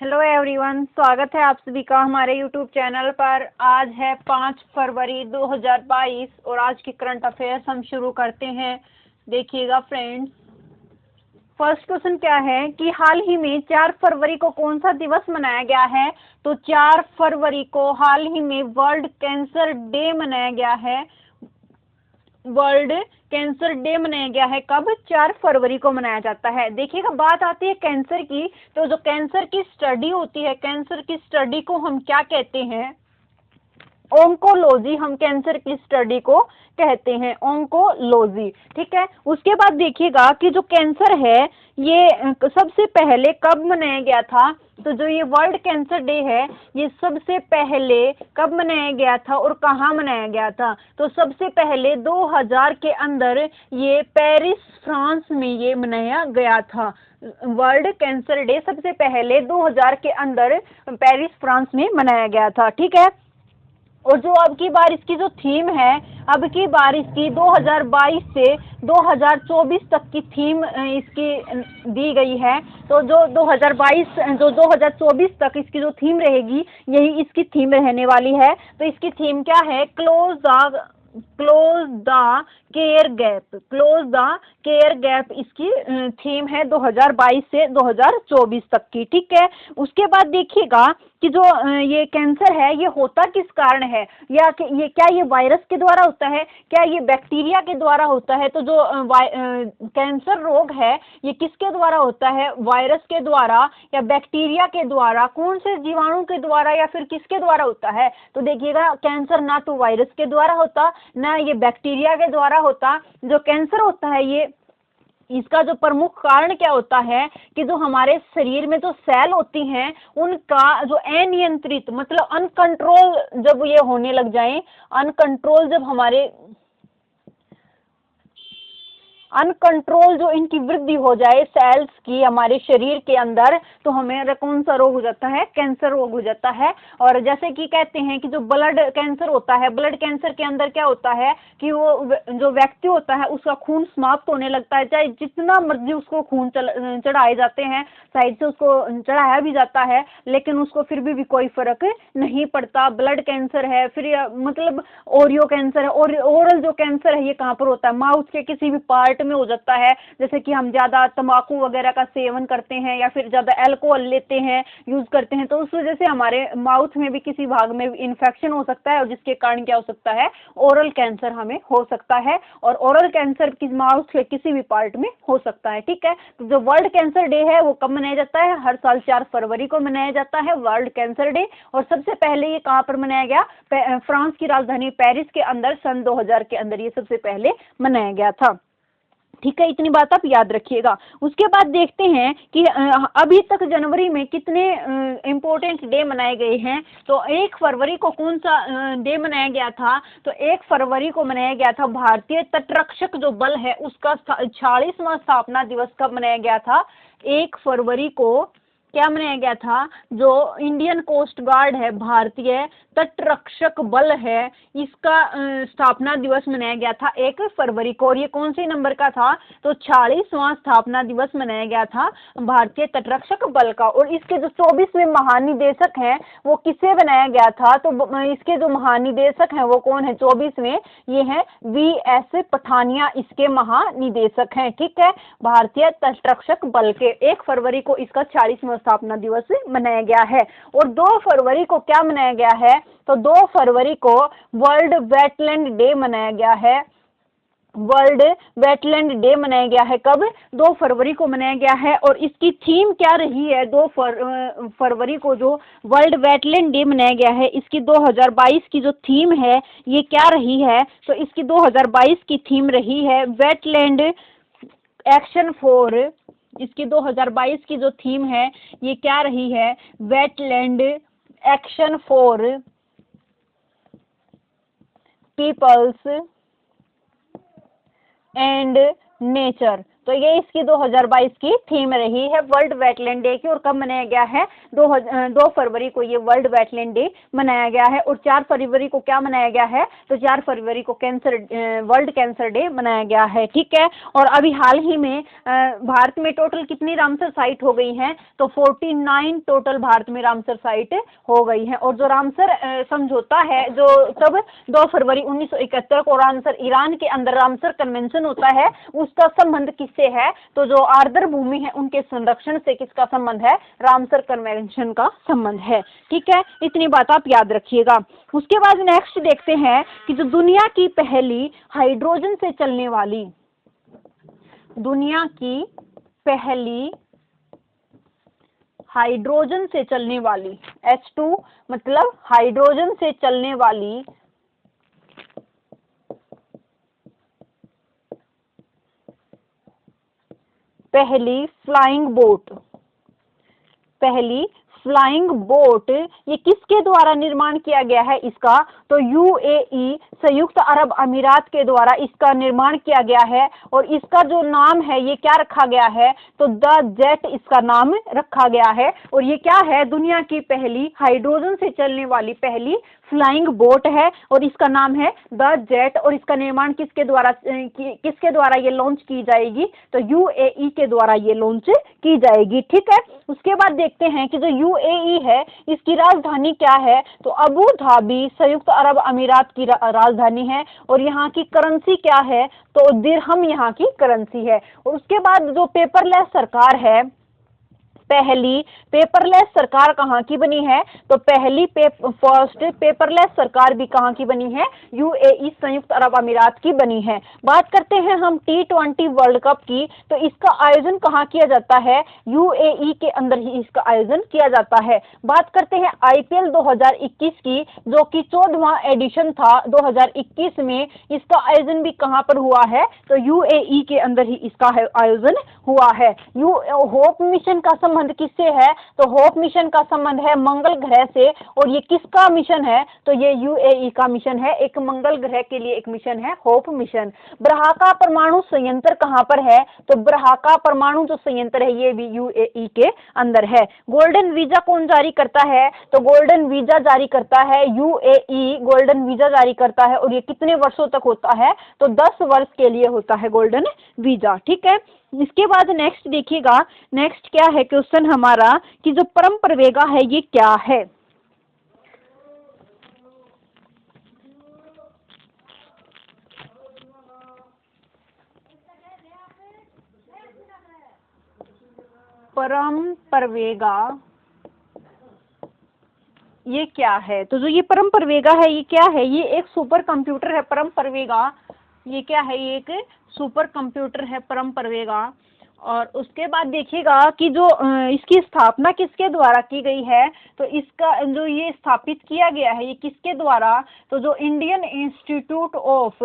Hello everyone, स्वागत है आप सभी का हमारे यूट्यूब चैनल पर। आज है 5 फरवरी 2022 और आज की करंट अफेयर्स हम शुरू करते हैं। देखिएगा फ्रेंड्स, फर्स्ट क्वेश्चन क्या है कि हाल ही में 4 फरवरी को कौन सा दिवस मनाया गया है। तो 4 फरवरी को हाल ही में वर्ल्ड कैंसर डे मनाया गया है। वर्ल्ड कैंसर डे मनाया गया है। कब? 4 फरवरी को मनाया जाता है। देखिएगा, बात आती है कैंसर की, तो जो कैंसर की स्टडी होती है, कैंसर की स्टडी को हम क्या कहते हैं? ओंकोलॉजी। हम कैंसर की स्टडी को कहते हैं ओंकोलॉजी। ठीक है। उसके बाद देखिएगा कि जो कैंसर है ये सबसे पहले कब मनाया गया था। तो जो ये वर्ल्ड कैंसर डे है ये सबसे पहले कब मनाया गया था और कहाँ मनाया गया था। तो सबसे पहले 2000 के अंदर ये पेरिस फ्रांस में ये मनाया गया था। वर्ल्ड कैंसर डे सबसे पहले 2000 के अंदर पेरिस फ्रांस में मनाया गया था। ठीक है। और जो अब की बार इसकी जो थीम है, अब की बार इसकी 2022 से 2024 तक की थीम इसकी दी गई है। तो जो 2024 तक इसकी जो थीम रहेगी यही इसकी थीम रहने वाली है। तो इसकी थीम क्या है? Close the care gap. Close the care gap इसकी थीम है 2022 से 2024 तक की। ठीक है। उसके बाद देखिएगा कि जो ये कैंसर है ये होता किस कारण है, या ये क्या ये वायरस के द्वारा होता है, क्या ये बैक्टीरिया के द्वारा होता है। तो जो कैंसर रोग है ये किसके द्वारा होता है? वायरस के द्वारा या बैक्टीरिया के द्वारा? कौन से जीवाणु के द्वारा या फिर किसके द्वारा होता है? तो देखिएगा, कैंसर ना तो वायरस के द्वारा होता ना ये बैक्टीरिया के द्वारा होता। जो कैंसर होता है ये इसका जो प्रमुख कारण क्या होता है कि जो हमारे शरीर में जो सेल होती हैं उनका जो अनियंत्रित मतलब अनकंट्रोल जब ये होने लग जाए, अनकंट्रोल जब हमारे अनकंट्रोल जो इनकी वृद्धि हो जाए सेल्स की हमारे शरीर के अंदर, तो हमें कौन सा रोग हो जाता है? कैंसर रोग हो जाता है। और जैसे कि कहते हैं कि जो ब्लड कैंसर होता है, ब्लड कैंसर के अंदर क्या होता है कि वो जो व्यक्ति होता है उसका खून समाप्त होने लगता है। चाहे जितना मर्जी उसको खून चढ़ाए जाते हैं, साइड से उसको चढ़ाया भी जाता है, लेकिन उसको फिर भी कोई फर्क नहीं पड़ता। ब्लड कैंसर है। फिर मतलब ओरियो कैंसर है। और ओरल जो कैंसर है ये कहाँ पर होता है? माउथ के किसी भी पार्ट में हो जाता है। जैसे कि हम ज्यादा तंबाकू वगैरह का सेवन करते हैं या फिर ज्यादा अल्कोहल लेते हैं, यूज करते हैं, तो उस वजह से हमारे माउथ में भी किसी भाग में इन्फेक्शन हो सकता है और जिसके कारण क्या हो सकता है? ओरल कैंसर हमें हो सकता है। और ओरल कैंसर किस माउथ के किसी भी पार्ट में हो सकता है। ठीक है। तो जो वर्ल्ड कैंसर डे है वो कब मनाया जाता है? हर साल 4 फरवरी को मनाया जाता है वर्ल्ड कैंसर डे। और सबसे पहले ये कहाँ पर मनाया गया? फ्रांस की राजधानी पेरिस के अंदर सन 2000 के अंदर ये सबसे पहले मनाया गया था। ठीक है, इतनी बात आप याद रखिएगा। उसके बाद देखते हैं कि अभी तक जनवरी में कितने इम्पोर्टेंट डे मनाए गए हैं। तो 1 फरवरी को कौन सा डे मनाया गया था? तो 1 फरवरी को मनाया गया था भारतीय तटरक्षक जो बल है उसका 46वां स्थापना दिवस कब मनाया गया था? 1 फरवरी को क्या मनाया गया था? जो इंडियन कोस्ट गार्ड है, भारतीय तटरक्षक बल है, इसका स्थापना दिवस मनाया गया था 1 फरवरी को। और ये कौन से नंबर का था? तो 46वां स्थापना दिवस मनाया गया था भारतीय तटरक्षक बल का। और इसके जो 24वें महानिदेशक हैं वो किसे बनाया गया था? तो इसके जो महानिदेशक हैं वो कौन है? 24वें ये हैं VS पठानिया, इसके महानिदेशक हैं। ठीक है। भारतीय तटरक्षक बल के 1 फरवरी को इसका 46वां स्थापना दिवस मनाया गया है। और 2 फरवरी को क्या मनाया गया है? तो 2 फरवरी को वर्ल्ड वेटलैंड डे मनाया गया है। वर्ल्ड वेटलैंड डे मनाया गया है। कब? 2 फरवरी को मनाया गया है। और इसकी थीम क्या रही है? 2 फरवरी को जो वर्ल्ड वेटलैंड डे मनाया गया है इसकी 2022 की जो थीम है ये क्या रही है? तो इसकी 2022 की थीम रही है वेटलैंड एक्शन फॉर। इसकी 2022 की जो थीम है ये क्या रही है? Wetland action for peoples and nature. तो ये इसकी 2022 की थीम रही है वर्ल्ड वेटलैंड डे की। और कब मनाया गया है? 2 फरवरी को ये वर्ल्ड वेटलैंड डे मनाया गया है। और 4 फरवरी को क्या मनाया गया है? तो 4 फरवरी को वर्ल्ड कैंसर डे मनाया गया है। ठीक है। और अभी हाल ही में भारत में टोटल कितनी रामसर साइट हो गई हैं? तो 49 टोटल भारत में रामसर साइट हो गई है। और जो रामसर समझौता है जो तब 2 फरवरी 1971 को रामसर ईरान के अंदर रामसर कन्वेंशन होता है, उसका संबंध किससे है? तो जो आर्द्र भूमि है उनके संरक्षण से किसका संबंध है? रामसर कन्वेंशन का संबंध है। ठीक है, इतनी बात आप याद रखिएगा। उसके बाद नेक्स्ट देखते हैं कि जो दुनिया की पहली हाइड्रोजन से चलने वाली, दुनिया की पहली हाइड्रोजन से चलने वाली, H2 मतलब हाइड्रोजन से चलने वाली पहली फ्लाइंग बोट, पहली फ्लाइंग बोट ये किसके द्वारा निर्माण किया गया है इसका? तो यूएई संयुक्त अरब अमीरात के द्वारा इसका निर्माण किया गया है। और इसका जो नाम है ये क्या रखा गया है? तो द जेट इसका नाम रखा गया है। और ये क्या है? दुनिया की पहली हाइड्रोजन से चलने वाली पहली फ्लाइंग बोट है और इसका नाम है द जेट। और इसका निर्माण किसके द्वारा ये लॉन्च की जाएगी? तो यूएई के द्वारा ये लॉन्च की जाएगी। ठीक है। उसके बाद देखते हैं कि जो यूएई है इसकी राजधानी क्या है? तो अबू धाबी संयुक्त अरब अमीरात की राजधानी है। और यहाँ की करेंसी क्या है? तो दिरहम यहाँ की करेंसी है। और उसके बाद जो पेपरलेस सरकार है, पहली पेपरलेस सरकार कहाँ की बनी है? तो पहली फर्स्ट पेपरलेस सरकार भी कहाँ की बनी है? यूएई संयुक्त अरब अमीरात की बनी है। बात करते हैं हम T20 वर्ल्ड कप की, तो इसका आयोजन कहाँ किया जाता है? यूएई के अंदर ही इसका आयोजन किया जाता है। बात करते हैं आईपीएल 2021 की, जो कि 14वां एडिशन था 2021 में, इसका आयोजन भी कहाँ पर हुआ है? तो यूएई के अंदर ही इसका आयोजन हुआ है। होप मिशन का संबंध किससे है? तो होप मिशन का संबंध है मंगल ग्रह से। और ये किसका मिशन है? तो ये यूएई का मिशन है। एक मंगल ग्रह के लिए एक मिशन है होप मिशन। ब्रहाका परमाणु संयंत्र कहां पर है? तो ब्रहाका परमाणु जो संयंत्र है ये भी यूएई के अंदर है। गोल्डन वीजा कौन जारी करता है? तो गोल्डन वीजा जारी करता है यूएई, गोल्डन वीजा जारी करता है। और ये कितने वर्षों तक होता है? तो 10 वर्ष के लिए होता है गोल्डन वीजा। ठीक है। इसके बाद नेक्स्ट देखिएगा, नेक्स्ट क्या है क्वेश्चन हमारा कि जो परम प्रवेगा है ये क्या है? परम प्रवेगा ये क्या है? तो जो ये परम प्रवेगा है ये क्या है? ये एक सुपर कंप्यूटर है परम प्रवेगा। ये क्या है? ये एक सुपर कंप्यूटर है परम प्रवेगा। और उसके बाद देखिएगा कि जो इसकी स्थापना किसके द्वारा की गई है? तो इसका जो ये स्थापित किया गया है ये किसके द्वारा? तो जो Indian institute of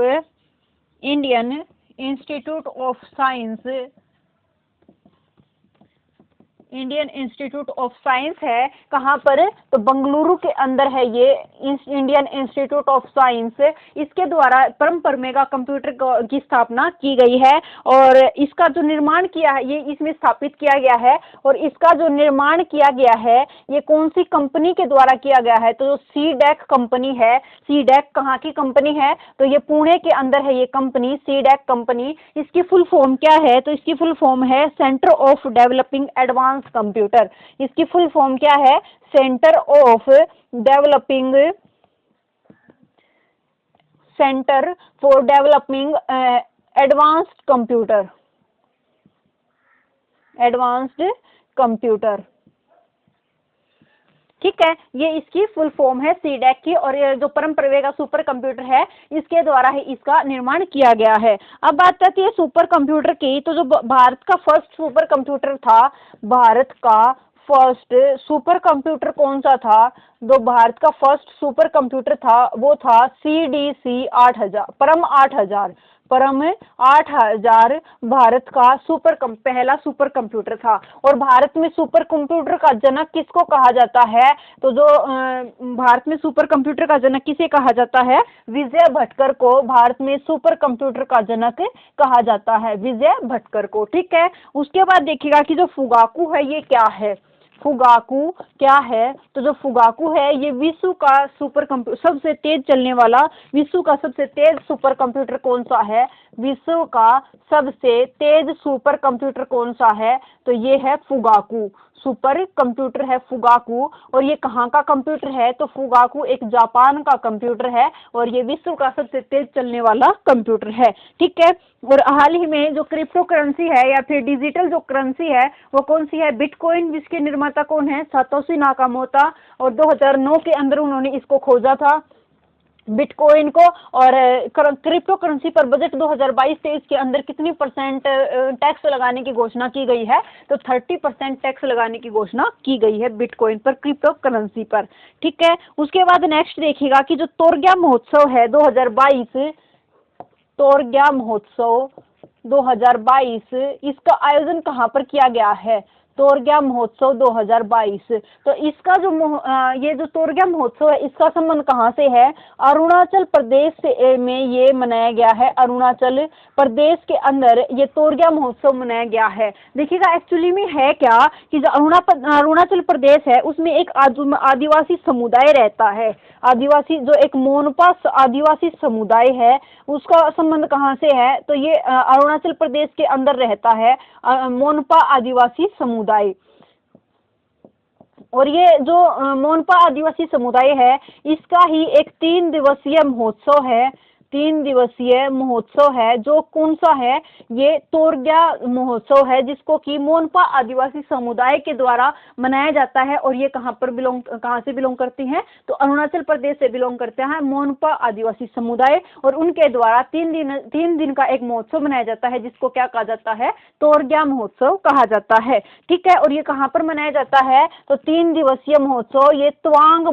science, Indian institute of science है। कहाँ पर? तो बंगलुरु के अंदर है ये इंडियन इंस्टीट्यूट ऑफ साइंस। इसके द्वारा परम प्रवेगा कंप्यूटर की स्थापना की गई है। और इसका जो निर्माण किया है ये इसमें स्थापित किया गया है। और इसका जो निर्माण किया गया है ये कौन सी कंपनी के द्वारा किया गया है? तो जो सीडैक कंपनी है। सीडैक कहाँ की कंपनी है? तो ये पुणे के अंदर है ये कंपनी, सीडैक कंपनी। इसकी फुल फॉर्म क्या है? तो इसकी फुल फॉर्म है centre of developing advance computer. इसकी फुल फॉर्म क्या है? Centre for developing advanced computer. ठीक है, ये इसकी फुल फॉर्म है सीडैक की। और ये जो परम प्रवेगा सुपर कंप्यूटर है इसके द्वारा ही इसका निर्माण किया गया है। अब बात आती है सुपर कंप्यूटर की। तो जो भारत का फर्स्ट सुपर कंप्यूटर था, भारत का फर्स्ट सुपर कंप्यूटर कौन सा था? जो भारत का फर्स्ट सुपर कंप्यूटर था वो था CDC 8000, परम 8000। परम 8000 भारत का पहला सुपर कंप्यूटर था। और भारत में सुपर कंप्यूटर का जनक किसको कहा जाता है? तो जो भारत में सुपर कंप्यूटर का जनक किसे कहा जाता है? विजय भटकर को भारत में सुपर कंप्यूटर का जनक कहा जाता है, विजय भटकर को। ठीक है, उसके बाद देखिएगा कि जो फुगाकू है ये क्या है। फुगाकू क्या है? तो जो फुगाकू है ये विश्व का सुपर कंप्यूटर, सबसे तेज चलने वाला विश्व का सबसे तेज सुपर कंप्यूटर कौन सा है? विश्व का सबसे तेज सुपर कंप्यूटर कौन सा है? तो ये है फुगाकू, सुपर कंप्यूटर है फुगाकू। और ये कहाँ का कंप्यूटर है? तो फुगाकू एक जापान का कंप्यूटर है और ये विश्व का सबसे तेज चलने वाला कंप्यूटर है। ठीक है, और हाल ही में जो क्रिप्टो करेंसी है या फिर डिजिटल जो करेंसी है वो कौन सी है? बिटकॉइन, जिसके निर्माता कौन है? सातोशी नाकामोटा। और 2009 के अंदर उन्होंने इसको खोजा था, बिटकॉइन को। और क्रिप्टो करेंसी पर बजट 2022-23 के अंदर कितनी % टैक्स लगाने की घोषणा की गई है? तो 30% टैक्स लगाने की घोषणा की गई है बिटकॉइन पर, क्रिप्टो करेंसी पर। ठीक है, उसके बाद नेक्स्ट देखिएगा कि जो तोरग्या महोत्सव है 2022, तोरग्या महोत्सव 2022, इसका आयोजन कहाँ पर किया गया है? तोरग्या महोत्सव 2022। तो इसका जो ये जो तोरग्या महोत्सव है इसका संबंध कहाँ से है? अरुणाचल प्रदेश से में ये मनाया गया है। अरुणाचल प्रदेश के अंदर ये तोरग्या महोत्सव मनाया गया है। देखिएगा एक्चुअली में है क्या कि जो अरुणाचल प्रदेश है उसमें एक आदिवासी समुदाय रहता है। आदिवासी जो एक मोनपा आदिवासी समुदाय है उसका संबंध कहाँ से है? तो ये अरुणाचल प्रदेश के अंदर रहता है मोनपा आदिवासी समुदाय। और ये जो मोनपा आदिवासी समुदाय है इसका ही एक 3 दिवसीय महोत्सव है, 3 दिवसीय महोत्सव है। जो कौन सा है? ये तोरग्या महोत्सव है, जिसको कि मोनपा आदिवासी समुदाय के द्वारा मनाया जाता है। और ये कहाँ से बिलोंग करती हैं? तो अरुणाचल प्रदेश से बिलोंग करते हैं मोनपा आदिवासी समुदाय। और उनके द्वारा 3 दिन का एक महोत्सव मनाया जाता है जिसको क्या कहा जाता है? तोरग्या महोत्सव कहा जाता है। ठीक है, और ये कहाँ पर मनाया जाता है? तो 3 दिवसीय महोत्सव ये तवांग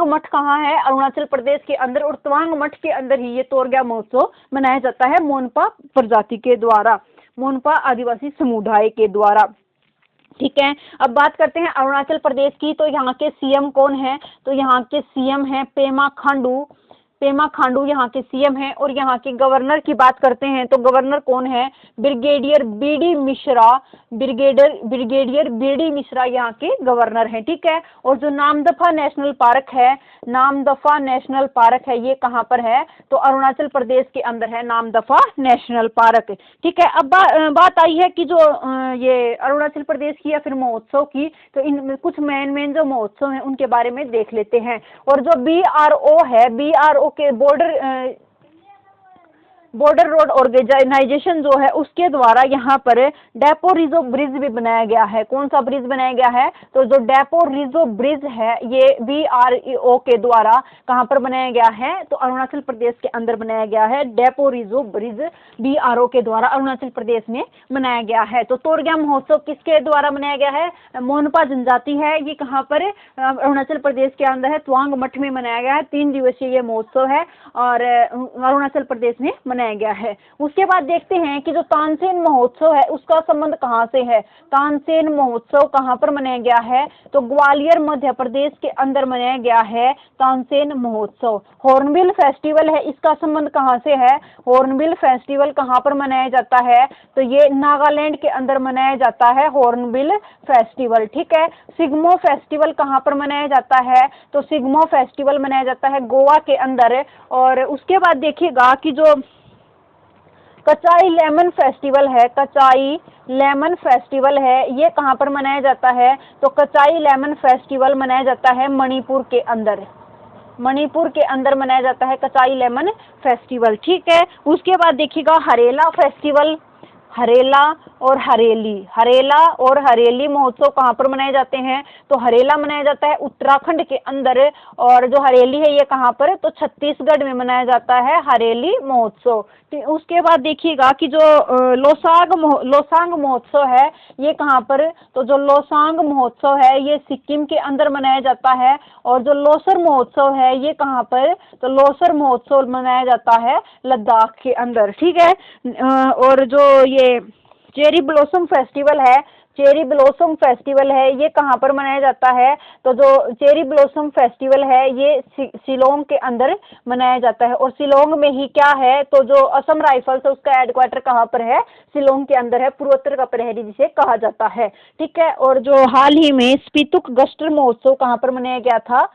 मठ कहाँ है? अरुणाचल प्रदेश के अंदर। और तवांग मठ के अंदर ही ये तोरग्या महोत्सव मनाया जाता है मोनपा प्रजाति के द्वारा, मोनपा आदिवासी समुदाय के द्वारा। ठीक है, अब बात करते हैं अरुणाचल प्रदेश की। तो यहाँ के सीएम कौन है? तो यहाँ के सीएम हैं पेमा खांडू यहाँ के सीएम हैं। और यहाँ के गवर्नर की बात करते हैं तो गवर्नर कौन है? ब्रिगेडियर बीडी मिश्रा यहाँ के गवर्नर हैं। ठीक है, और जो नामदफा नेशनल पार्क है ये कहाँ पर है? तो अरुणाचल प्रदेश के अंदर है नामदफा नेशनल पार्क। ठीक है, अब बात आई है कि जो ये अरुणाचल प्रदेश की या फिर महोत्सव की, तो इन कुछ मेन जो महोत्सव हैं उनके बारे में देख लेते हैं। और जो BRO है, BRO के बॉर्डर रोड ऑर्गेनाइजेशन जो है उसके द्वारा यहाँ पर डेपो रिजो ब्रिज भी बनाया गया है। कौन सा ब्रिज बनाया गया है? तो जो डेपो रिजो ब्रिज है ये BRO के द्वारा कहाँ पर बनाया गया है? तो अरुणाचल प्रदेश के अंदर बनाया गया है। डेपो रिजो ब्रिज BRO के द्वारा अरुणाचल प्रदेश में मनाया गया है। तो तोरग्या महोत्सव किसके द्वारा मनाया गया है? मोनपा जनजाति है, ये कहाँ पर? अरुणाचल प्रदेश के अंदर है, तवांग मठ में मनाया गया है। 3 दिवसीय ये महोत्सव है और अरुणाचल प्रदेश में मनाया गया है। उसके बाद देखते हैं कि जो तानसेन महोत्सव है उसका संबंध कहाँ से है? तानसेन महोत्सव कहाँ पर मनाया गया है? तो ग्वालियर मध्य प्रदेश के अंदर मनाया गया है तानसेन महोत्सव। हॉर्नबिल फेस्टिवल है, इसका संबंध कहाँ से है? हॉर्नबिल फेस्टिवल कहाँ पर मनाया जाता है? तो ये नागालैंड के अंदर मनाया जाता है हॉर्नबिल फेस्टिवल। ठीक है, सिग्मो फेस्टिवल कहाँ पर मनाया जाता है? तो सिग्मो फेस्टिवल मनाया जाता है गोवा के अंदर। और उसके बाद देखिएगा कि जो कचाई लेमन फेस्टिवल है ये कहाँ पर मनाया जाता है? तो कचाई लेमन फेस्टिवल मनाया जाता है मणिपुर के अंदर मनाया जाता है कचाई लेमन फेस्टिवल। ठीक है, उसके बाद देखिएगा हरेला और हरेली। हरेला और हरेली महोत्सव कहाँ पर मनाए जाते हैं? तो हरेला मनाया जाता है उत्तराखंड के अंदर, और जो हरेली है ये कहाँ पर? तो छत्तीसगढ़ में मनाया जाता है हरेली महोत्सव। उसके बाद देखिएगा कि जो लोसांग महोत्सव है ये कहाँ पर? तो जो लोसांग महोत्सव है ये सिक्किम के अंदर मनाया जाता है, और जो लोसर महोत्सव है ये कहाँ पर? तो लोसर महोत्सव मनाया जाता है लद्दाख के अंदर, ठीक है। और जो ये चेरी ब्लॉसम फेस्टिवल है, चेरी ब्लॉसम फेस्टिवल है ये कहाँ पर मनाया जाता है? तो जो चेरी ब्लॉसम फेस्टिवल है ये शिलोंग के अंदर मनाया जाता है। और शिलोंग में ही क्या है? तो जो असम राइफल्स है उसका हेडक्वार्टर कहाँ पर है? शिलोंग के अंदर है, पूर्वोत्तर का प्रहरी जिसे कहा जाता है, ठीक है। और जो हाल ही में स्पीतुक गस्टर महोत्सव कहाँ पर मनाया गया था?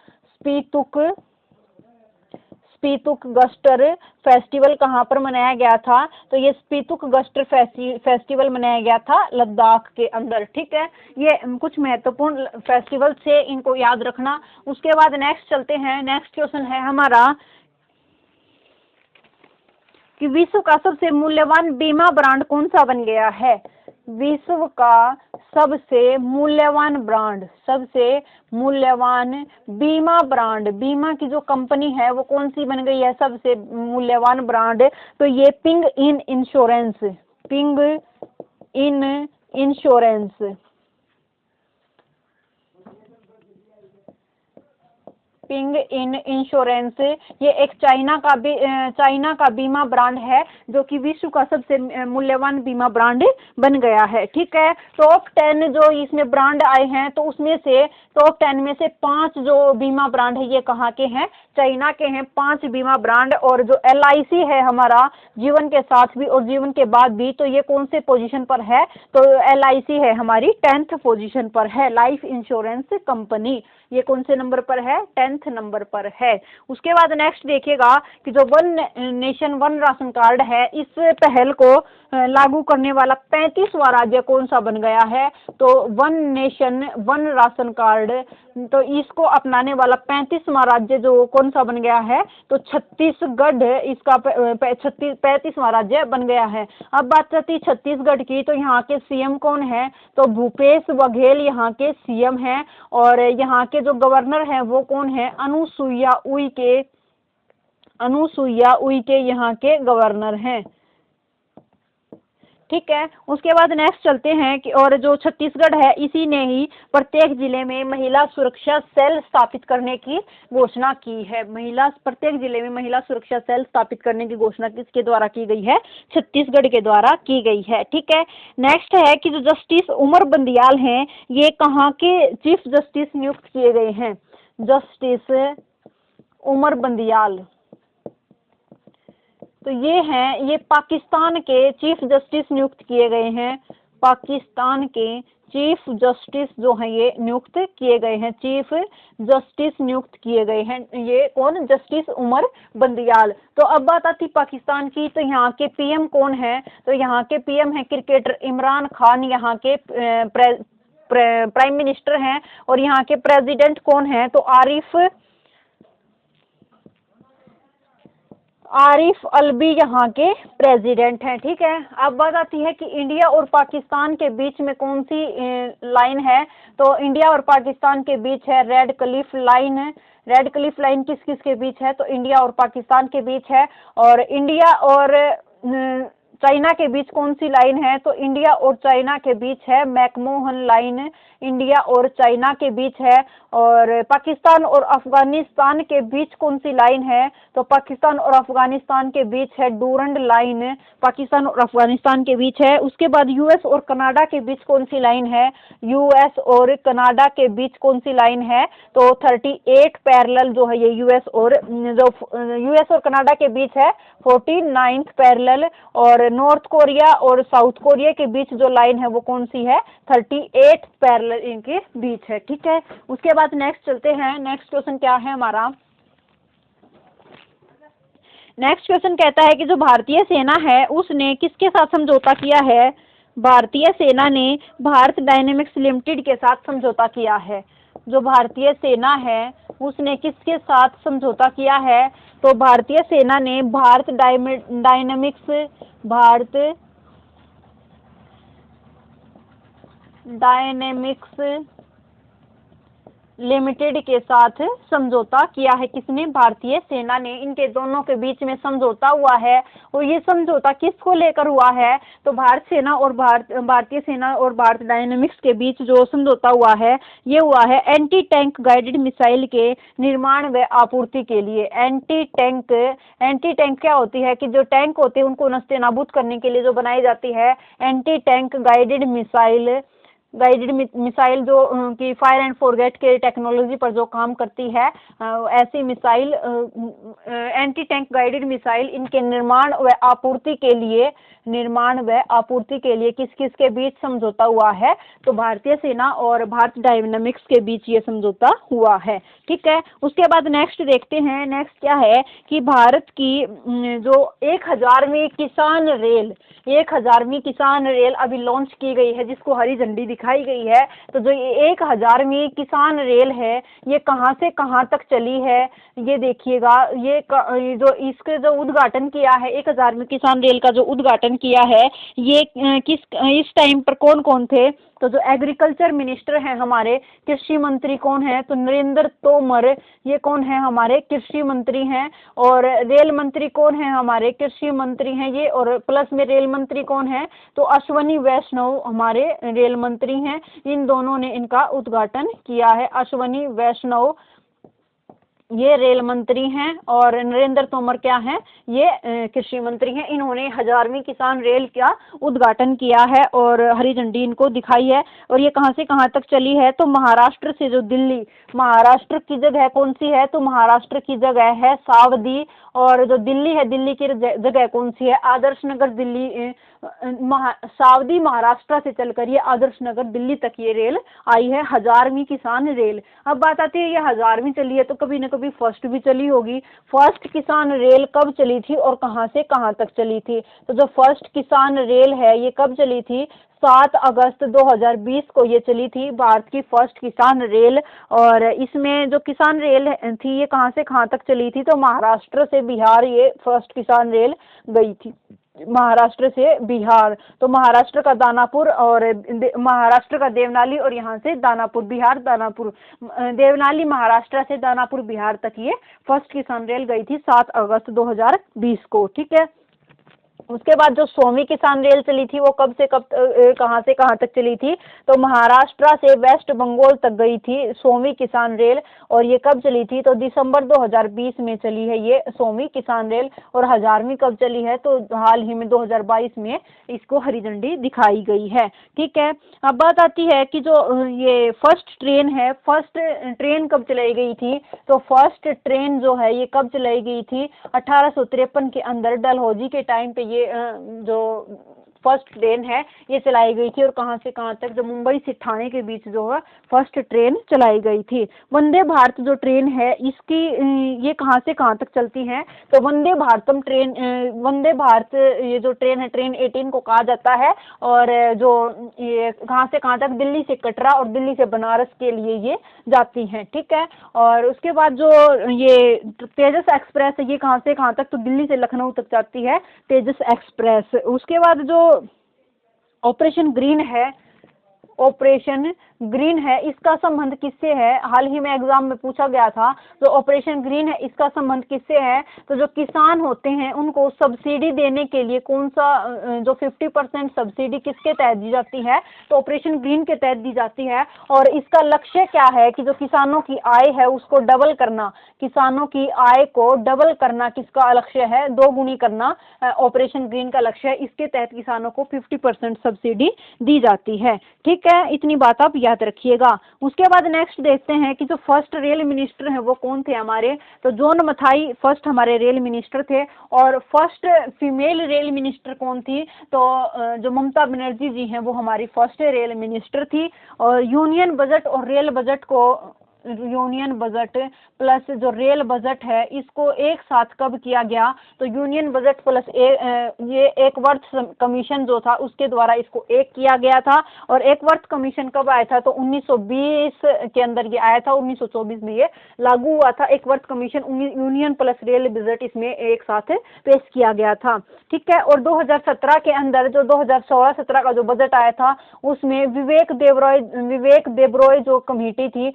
स्पीतुक गस्टर फेस्टिवल कहाँ पर मनाया गया था? तो ये स्पीतुक गस्टर फेस्टिवल मनाया गया था लद्दाख के अंदर, ठीक है। ये कुछ महत्वपूर्ण फेस्टिवल से इनको याद रखना। उसके बाद नेक्स्ट चलते हैं। नेक्स्ट क्वेश्चन है हमारा कि विश्व का सबसे मूल्यवान बीमा ब्रांड कौन सा बन गया है? विश्व का सबसे मूल्यवान ब्रांड, सबसे मूल्यवान बीमा ब्रांड, बीमा की जो कंपनी है वो कौन सी बन गई है सबसे मूल्यवान ब्रांड? तो ये ping in insurance, ping in insurance, ping in insurance ये एक चाइना का बीमा ब्रांड है जो कि विश्व का सबसे मूल्यवान बीमा ब्रांड बन गया है, ठीक है। टॉप 10 जो इसमें ब्रांड आए हैं तो उसमें से टॉप 10 में से 5 जो बीमा ब्रांड है ये कहाँ के हैं? चाइना के हैं 5 बीमा ब्रांड। और जो LIC है हमारा जीवन के साथ भी और जीवन के बाद भी, तो ये कौन से पोजीशन पर है? तो LIC है हमारी 10th पोजीशन पर है, लाइफ इंश्योरेंस कंपनी। ये कौन से नंबर पर है? 10th नंबर पर है। उसके बाद नेक्स्ट देखिएगा कि जो one nation one ration card है इस पहल को लागू करने वाला 35वां राज्य कौन सा बन गया है? तो one nation one ration card, तो इसको अपनाने वाला 35वां राज्य जो कौन सा बन गया है? तो छत्तीसगढ़ इसका 35वां राज्य बन गया है। अब बात करती छत्तीसगढ़ की, तो यहाँ के CM कौन है? तो भूपेश बघेल यहाँ के CM हैं, और यहाँ के जो गवर्नर हैं वो कौन है? अनुसुईया उइके यहाँ के गवर्नर हैं, ठीक है। उसके बाद नेक्स्ट चलते हैं कि और जो छत्तीसगढ़ है इसी ने ही प्रत्येक जिले में महिला सुरक्षा सेल स्थापित करने की घोषणा की है। प्रत्येक जिले में महिला सुरक्षा सेल स्थापित करने की घोषणा किसके द्वारा की गई है? छत्तीसगढ़ के द्वारा की गई है, ठीक है। नेक्स्ट है कि जो जस्टिस उमर बंदियाल हैं ये कहाँ के चीफ जस्टिस नियुक्त किए गए हैं? जस्टिस उमर बंदियाल, तो ये पाकिस्तान के चीफ जस्टिस नियुक्त किए गए हैं। पाकिस्तान के चीफ जस्टिस जो हैं ये नियुक्त किए गए हैं, चीफ जस्टिस नियुक्त किए गए हैं। ये कौन? जस्टिस उमर बंदियाल। तो अब बात आती पाकिस्तान की, तो यहाँ के PM कौन है? तो यहाँ के PM है क्रिकेटर इमरान खान, यहाँ के प्राइम मिनिस्टर हैं। और यहाँ के प्रेसिडेंट कौन है? तो आरिफ अलवी यहाँ के प्रेसिडेंट हैं, ठीक है। अब बात आती है कि इंडिया और पाकिस्तान के बीच में कौन सी लाइन है? तो इंडिया और पाकिस्तान के बीच है red Cliff line. Red Cliff line किस किस के बीच है? तो इंडिया और पाकिस्तान के बीच है। और इंडिया और चाइना के बीच कौन सी लाइन है? तो इंडिया और चाइना के बीच है मैकमोहन लाइन, इंडिया और चाइना के बीच है। और पाकिस्तान और अफगानिस्तान के बीच कौन सी लाइन है? तो पाकिस्तान और अफगानिस्तान के बीच है डूरंड लाइन, पाकिस्तान और अफगानिस्तान के बीच है। उसके बाद US और कनाडा के बीच कौन सी लाइन है? US और कनाडा के बीच कौन सी लाइन है? तो 38 पैरेलल जो है ये US और कनाडा के बीच है 49th पैरेलल। और नॉर्थ कोरिया और साउथ कोरिया के बीच जो लाइन है वो कौन सी है? 38 पैरेलल इनके बीच है, ठीक है। उसके बाद नेक्स्ट चलते हैं। नेक्स्ट क्वेश्चन क्या है हमारा? नेक्स्ट क्वेश्चन कहता है कि जो भारतीय सेना है उसने किसके साथ समझौता किया है? भारतीय सेना ने भारत डायनेमिक्स लिमिटेड के साथ समझौता किया है। जो भारतीय सेना है उसने किसके साथ समझौता किया है? तो भारतीय सेना ने भारत डायनेमिक्स लिमिटेड के साथ समझौता किया है। किसने? भारतीय सेना ने। इनके दोनों के बीच में समझौता हुआ है। और ये समझौता किसको लेकर हुआ है? तो भारतीय सेना और भारत डायनेमिक्स के बीच जो समझौता हुआ है ये हुआ है एंटी टैंक गाइडेड मिसाइल के निर्माण व आपूर्ति के लिए। एंटी टैंक क्या होती है कि जो टैंक होते हैं उनको नस्ते नाबूद करने के लिए जो बनाई जाती है एंटी टैंक गाइडेड मिसाइल जो कि फायर एंड फॉरगेट के टेक्नोलॉजी पर जो काम करती है, ऐसी missile, anti tank guided missile, इनके निर्माण व आपूर्ति के लिए किस किस के बीच समझौता हुआ है? तो भारतीय सेना और भारत डायनेमिक्स के बीच ये समझौता हुआ है। ठीक है, उसके बाद नेक्स्ट देखते हैं। नेक्स्ट क्या है कि भारत की जो 1000वीं किसान रेल अभी लॉन्च की गई है, जिसको हरी झंडी दिखाई गई है। तो जो 1000वीं किसान रेल है ये कहाँ से कहाँ तक चली है ये देखिएगा। ये जो इसके जो उद्घाटन किया है, 1000वीं किसान रेल का जो उद्घाटन किया है, ये इस टाइम पर कौन कौन थे? तो जो एग्रीकल्चर मिनिस्टर हैं हमारे, कृषि मंत्री कौन है? तो नरेंद्र तोमर, ये कौन है? हमारे कृषि मंत्री हैं। और रेल मंत्री कौन है? हमारे कृषि मंत्री हैं ये। और प्लस में रेल मंत्री कौन है? तो अश्वनी वैष्णव हमारे रेल मंत्री हैं। इन दोनों ने इनका उद्घाटन किया है। अश्वनी वैष्णव ये रेल मंत्री हैं और नरेंद्र तोमर क्या हैं? ये कृषि मंत्री हैं। इन्होंने 1000वीं किसान रेल का उद्घाटन किया है और हरी झंडी इनको दिखाई है। और ये कहाँ से कहाँ तक चली है? तो महाराष्ट्र से जो दिल्ली, महाराष्ट्र की जगह कौन सी है? तो महाराष्ट्र की जगह है सावदी। और जो दिल्ली है, दिल्ली की जगह कौन सी है? आदर्श नगर दिल्ली। सावदी महाराष्ट्र से चलकर ये आदर्श नगर दिल्ली तक ये रेल आई है, 1000वीं किसान रेल। अब बात आती है ये 1000वीं चली है तो कभी न कभी फर्स्ट भी चली होगी। फर्स्ट किसान रेल कब चली थी और कहाँ से कहाँ तक चली थी? तो जो फर्स्ट किसान रेल है ये कब चली थी? 7 अगस्त 2020 को ये चली थी, भारत की फर्स्ट किसान रेल। और इसमें जो किसान रेल थी ये कहाँ से कहाँ तक चली थी? तो महाराष्ट्र से बिहार ये फर्स्ट किसान रेल गई थी, महाराष्ट्र से बिहार। तो महाराष्ट्र का दानापुर और महाराष्ट्र का देवनाली और यहाँ से दानापुर, बिहार दानापुर, देवनाली महाराष्ट्र से दानापुर बिहार तक ये फर्स्ट किसान रेल गई थी 7 अगस्त 2020 को। ठीक है, उसके बाद जो 100वीं किसान रेल चली थी वो कब से कब कहाँ से कहाँ तक चली थी? तो महाराष्ट्र से वेस्ट बंगाल तक गई थी 100वीं किसान रेल। और ये कब चली थी? तो दिसंबर 2020 में चली है ये 100वीं किसान रेल। और 1000वीं कब चली है? तो हाल ही में 2022 में इसको हरी झंडी दिखाई गई है। ठीक है, अब बात आती है कि जो ये फर्स्ट ट्रेन है, फर्स्ट ट्रेन कब चलाई गई थी? तो फर्स्ट ट्रेन जो है ये कब चलाई गई थी? 1853 के अंदर डलहौजी के टाइम पे ये जो फर्स्ट ट्रेन है ये चलाई गई थी। और कहाँ से कहाँ तक? जो मुंबई से ठाणे के बीच जो है फर्स्ट ट्रेन चलाई गई थी। वंदे भारत जो ट्रेन है इसकी ये कहाँ से कहाँ तक चलती है? तो वंदे भारतम ट्रेन, वंदे भारत ये जो ट्रेन है, ट्रेन 18 को कहा जाता है। और जो ये कहाँ से कहाँ तक? दिल्ली से कटरा और दिल्ली से बनारस के लिए ये जाती हैं। ठीक है, और उसके बाद जो ये तेजस एक्सप्रेस है ये कहाँ से कहाँ तक? तो दिल्ली से लखनऊ तक जाती है तेजस एक्सप्रेस। उसके बाद जो ऑपरेशन ग्रीन है इसका संबंध किससे है? हाल ही में एग्जाम में पूछा गया था। जो ऑपरेशन ग्रीन है इसका संबंध किससे है? तो जो किसान होते हैं उनको सब्सिडी देने के लिए कौन सा जो 50% सब्सिडी किसके तहत दी जाती है? तो ऑपरेशन ग्रीन के तहत दी जाती है। और इसका लक्ष्य क्या है कि जो किसानों की आय है उसको डबल करना, किसानों की आय को डबल करना किसका लक्ष्य है? 2 गुनी करना ऑपरेशन ग्रीन का लक्ष्य है। इसके तहत किसानों को 50% सब्सिडी दी जाती है। ठीक है, इतनी बात आप याद रखिएगा। उसके बाद नेक्स्ट देखते हैं कि जो फर्स्ट रेल मिनिस्टर हैं वो कौन थे हमारे? तो जॉन मथाई फर्स्ट हमारे रेल मिनिस्टर थे। और फर्स्ट फीमेल रेल मिनिस्टर कौन थी? तो जो ममता बनर्जी जी हैं वो हमारी फर्स्ट रेल मिनिस्टर थी। और यूनियन बजट और रेल बजट को यूनियन बजट प्लस जो रेल बजट है इसको एक साथ कब किया गया? तो यूनियन बजट प्लस ये एक वर्थ कमीशन जो था उसके द्वारा इसको एक किया गया था। और एक वर्थ कमीशन कब आया था? तो 1920 के अंदर ये आया था, 1924 में ये लागू हुआ था। एक worth commission union plus rail budget इसमें एक साथ पेश किया गया था। ठीक है। और 2017 के अंदर जो 2016-17 का जो बजट आया था उसमें विवेक देबरॉय जो कमेटी थी,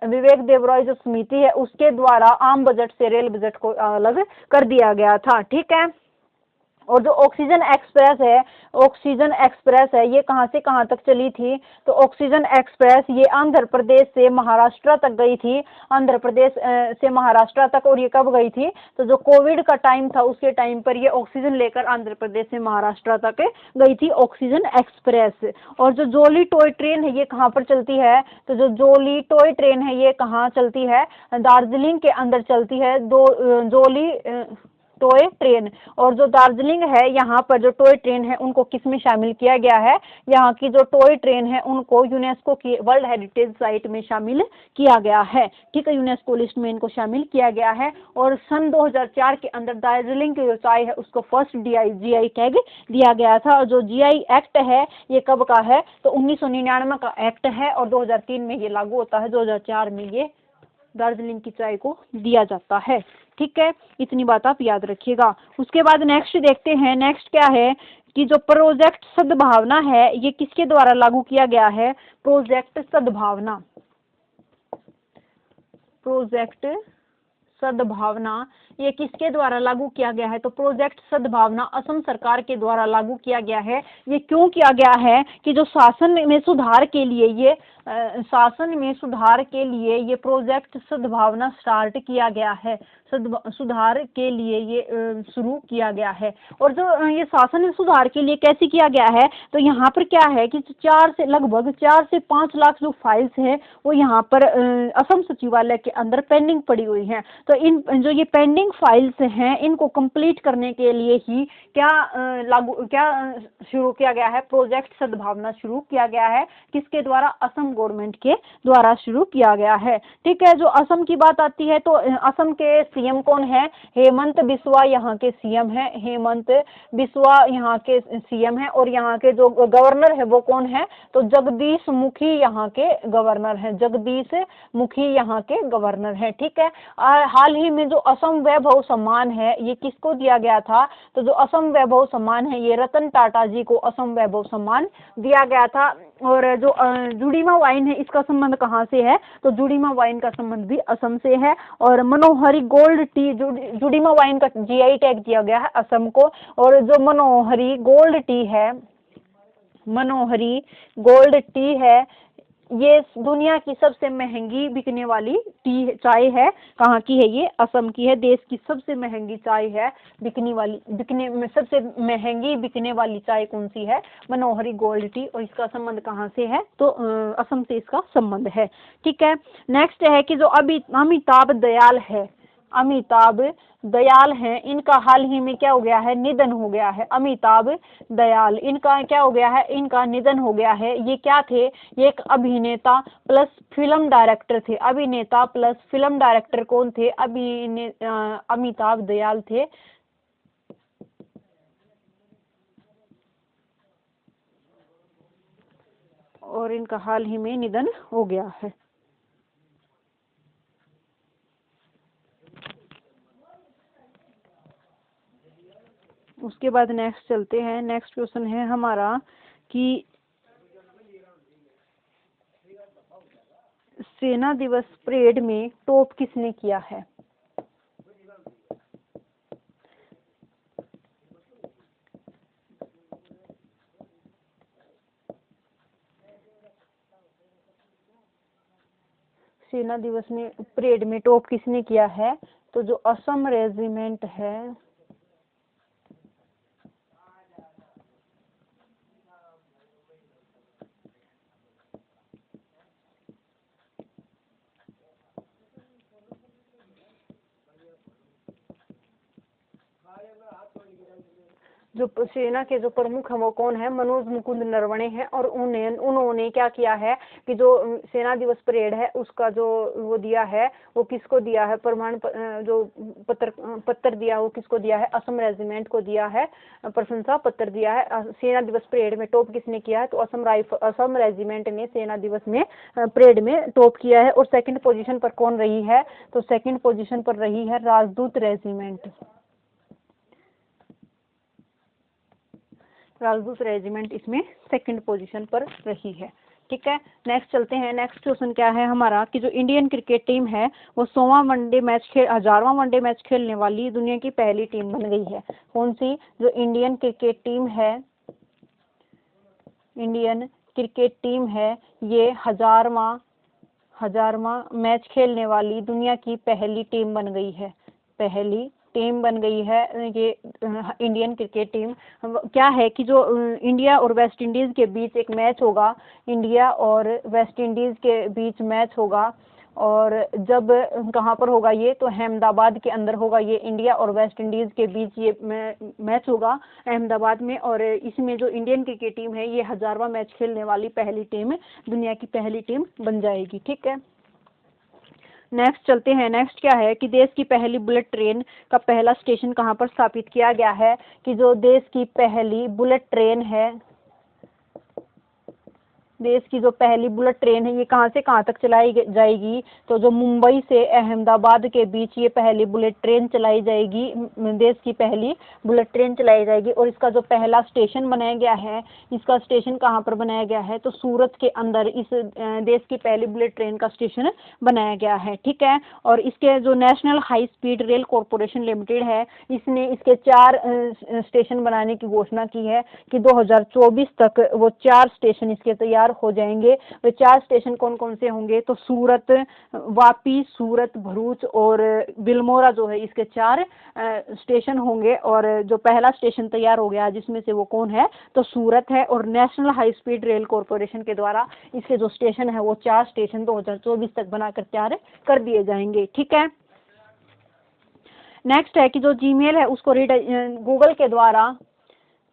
विवेक देबरॉय जो समिति है उसके द्वारा आम बजट से रेल बजट को अलग कर दिया गया था। ठीक है। और जो ऑक्सीजन एक्सप्रेस है ये कहाँ से कहाँ तक चली थी? तो ऑक्सीजन एक्सप्रेस ये आंध्र प्रदेश से महाराष्ट्र तक गई थी, आंध्र प्रदेश से महाराष्ट्र तक। और ये कब गई थी? तो जो कोविड का टाइम था उसके टाइम पर ये ऑक्सीजन लेकर आंध्र प्रदेश से महाराष्ट्र तक गई थी ऑक्सीजन एक्सप्रेस। और जो जोली टॉय ट्रेन है ये कहाँ पर चलती है? तो जो जोली टॉय ट्रेन है ये कहाँ चलती है? दार्जिलिंग के अंदर चलती है जोली टॉय ट्रेन। और जो दार्जिलिंग है यहाँ पर जो टॉय ट्रेन है उनको किस में शामिल किया गया है? यहाँ की जो टॉय ट्रेन है उनको यूनेस्को की वर्ल्ड हेरिटेज साइट में शामिल किया गया है। ठीक है, यूनेस्को लिस्ट में इनको शामिल किया गया है। और सन 2004 के अंदर दार्जिलिंग की जो चाय है उसको फर्स्ट जीआई टैग दिया गया था। और जो जीआई एक्ट है ये कब का है? तो 1999 का एक्ट है और 2003 में ये लागू होता है, 2004 में ये दार्जिलिंग की चाय को दिया जाता है। ठीक है, इतनी बात आप याद रखिएगा। उसके बाद नेक्स्ट देखते हैं, नेक्स्ट क्या है कि जो प्रोजेक्ट सद्भावना है ये किसके द्वारा लागू किया गया है? प्रोजेक्ट सद्भावना, प्रोजेक्ट सद्भावना ये किसके द्वारा लागू किया गया है? तो प्रोजेक्ट सद्भावना असम सरकार के द्वारा लागू किया गया है। ये क्यों किया गया है कि जो शासन में सुधार के लिए ये प्रोजेक्ट सद्भावना स्टार्ट किया गया है, सुधार के लिए ये शुरू किया गया है। और जो ये शासन में सुधार के लिए कैसे किया गया है? तो यहाँ पर क्या है कि लगभग 4 से 5 लाख जो फाइल्स है वो यहाँ पर असम सचिवालय के अंदर पेंडिंग पड़ी हुई हैं। तो इन जो ये पेंडिंग फाइल्स हैं इनको कंप्लीट करने के लिए ही क्या शुरू किया गया है? प्रोजेक्ट सद्भावना शुरू किया गया है। किसके द्वारा? असम गवर्नमेंट के द्वारा शुरू किया गया है। ठीक है, जो असम की बात आती है तो असम के सीएम कौन है? हेमंत बिस्वा यहाँ के सीएम है, हेमंत बिस्वा यहाँ के सीएम है। और यहाँ के जो गवर्नर है वो कौन है? तो जगदीश मुखी यहाँ के गवर्नर हैं, जगदीश मुखी यहाँ के गवर्नर हैं। ठीक है। हाल ही में जो असम वैभव सम्मान है ये किसको दिया गया था? तो जो असम वैभव सम्मान है ये रतन टाटा जी को असम वैभव सम्मान दिया गया था। और जो जुड़ीमा वाइन है इसका संबंध कहाँ से है? तो जुड़ीमा वाइन का संबंध भी असम से है। और मनोहरी गोल्ड टी, जुड़ीमा वाइन का जीआई टैग दिया गया है असम को। और जो मनोहरी गोल्ड टी है ये दुनिया की सबसे महंगी बिकने वाली टी चाय है। कहाँ की है? ये असम की है। देश की सबसे महंगी चाय है, बिकने में सबसे महंगी बिकने वाली चाय कौन सी है? मनोहरी गोल्ड टी। और इसका संबंध कहाँ से है? तो असम से इसका संबंध है। ठीक है। नेक्स्ट है कि जो अमिताभ दयाल हैं इनका हाल ही में क्या हो गया है? निधन हो गया है। अमिताभ दयाल इनका क्या हो गया है? इनका निधन हो गया है। ये क्या थे? ये एक अभिनेता प्लस फिल्म डायरेक्टर थे। अभिनेता प्लस फिल्म डायरेक्टर कौन थे? अमिताभ दयाल थे। और इनका हाल ही में निधन हो गया है। उसके बाद नेक्स्ट चलते हैं। नेक्स्ट क्वेश्चन है हमारा कि सेना दिवस परेड में टॉप किसने किया है? सेना दिवस में परेड में टॉप किसने किया है? तो जो असम रेजिमेंट है, जो सेना के जो प्रमुख हैं वो कौन है, मनोज मुकुंद नरवणे हैं। और उन्होंने क्या किया है कि जो सेना दिवस परेड है उसका जो वो दिया है वो किसको दिया है, जो पत्र दिया वो किसको दिया है, असम रेजिमेंट को दिया है, प्रशंसा पत्र दिया है। सेना दिवस परेड में टॉप किसने किया है, तो असम रेजिमेंट ने सेना दिवस में परेड में टॉप किया है। और सेकंड पोजीशन पर कौन रही है, तो सेकंड पोजीशन पर रही है राजदूत रेजिमेंट। राजदूत रेजिमेंट इसमें सेकंड पोजीशन पर रही है। ठीक है, नेक्स्ट चलते हैं। नेक्स्ट क्वेश्चन क्या है हमारा कि जो इंडियन क्रिकेट टीम है वो 10वां वनडे मैच खेलने वाली दुनिया की पहली टीम बन गई है। कौन सी, जो इंडियन क्रिकेट टीम है ये 1000वां मैच खेलने वाली दुनिया की पहली टीम बन गई है। ये इंडियन क्रिकेट टीम। क्या है कि जो इंडिया और वेस्ट इंडीज के बीच एक मैच होगा, और जब कहाँ पर होगा ये, तो अहमदाबाद के अंदर होगा। ये इंडिया और वेस्ट इंडीज के बीच ये मैच होगा अहमदाबाद में। और इसमें जो इंडियन क्रिकेट टीम है ये 1000वां मैच खेलने वाली पहली टीम, दुनिया की पहली टीम बन जाएगी। ठीक है, नेक्स्ट चलते हैं। नेक्स्ट क्या है कि देश की पहली बुलेट ट्रेन का पहला स्टेशन कहाँ पर स्थापित किया गया है, कि जो देश की पहली बुलेट ट्रेन है ये कहाँ से कहाँ तक चलाई जाएगी, तो जो मुंबई से अहमदाबाद के बीच ये पहली बुलेट ट्रेन चलाई जाएगी, देश की पहली बुलेट ट्रेन चलाई जाएगी। और इसका जो पहला स्टेशन बनाया गया है, इसका स्टेशन कहाँ पर बनाया गया है, तो सूरत के अंदर इस देश की पहली बुलेट ट्रेन का स्टेशन बनाया गया है। ठीक है, और इसके जो national high speed rail corporation limited है, इसने इसके 4 स्टेशन बनाने की घोषणा की है कि 2024 तक वो 4 स्टेशन इसके तैयार हो जाएंगे। वे 4 स्टेशन कौन कौन से होंगे, तो सूरत, वापी, सूरत, भरूच और बिलमोरा जो है, इसके 4 स्टेशन होंगे। और जो पहला स्टेशन तैयार हो गया जिसमें से वो कौन है, तो सूरत है। और national high speed rail corporation के द्वारा इसके जो स्टेशन है वो 4 स्टेशन 2024 तक बनाकर तैयार कर दिए जाएंगे। ठीक है, नेक्स्ट है कि जो जीमेल है उसको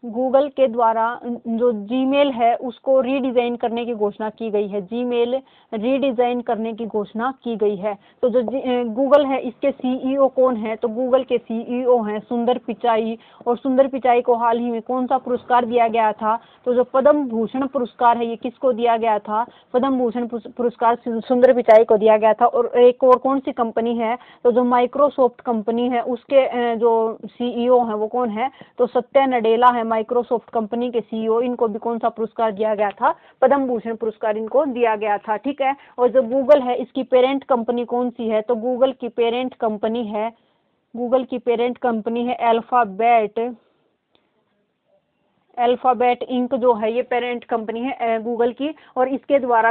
गूगल के द्वारा जो जीमेल है उसको रीडिजाइन करने की घोषणा की गई है। जीमेल रीडिजाइन करने की घोषणा की गई है। तो जो गूगल है इसके सीईओ कौन है, तो गूगल के सीईओ हैं सुंदर पिचाई। और सुंदर पिचाई को हाल ही में कौन सा पुरस्कार दिया गया था, तो जो पद्म भूषण पुरस्कार है ये किसको दिया गया था, पद्म भूषण पुरस्कार सुंदर पिचाई को दिया गया था। और एक और कौन सी कंपनी है, तो जो माइक्रोसॉफ्ट कंपनी है उसके जो सीईओ हैं वो कौन है, तो सत्या नडेला है माइक्रोसॉफ्ट कंपनी के सीईओ। इनको भी कौन सा पुरस्कार दिया गया था, पद्म भूषण पुरस्कार इनको दिया गया था। ठीक है, और जो गूगल है इसकी पेरेंट कंपनी कौन सी है, तो गूगल की पेरेंट कंपनी है अल्फाबेट इंक जो है, ये पेरेंट कंपनी है गूगल की। और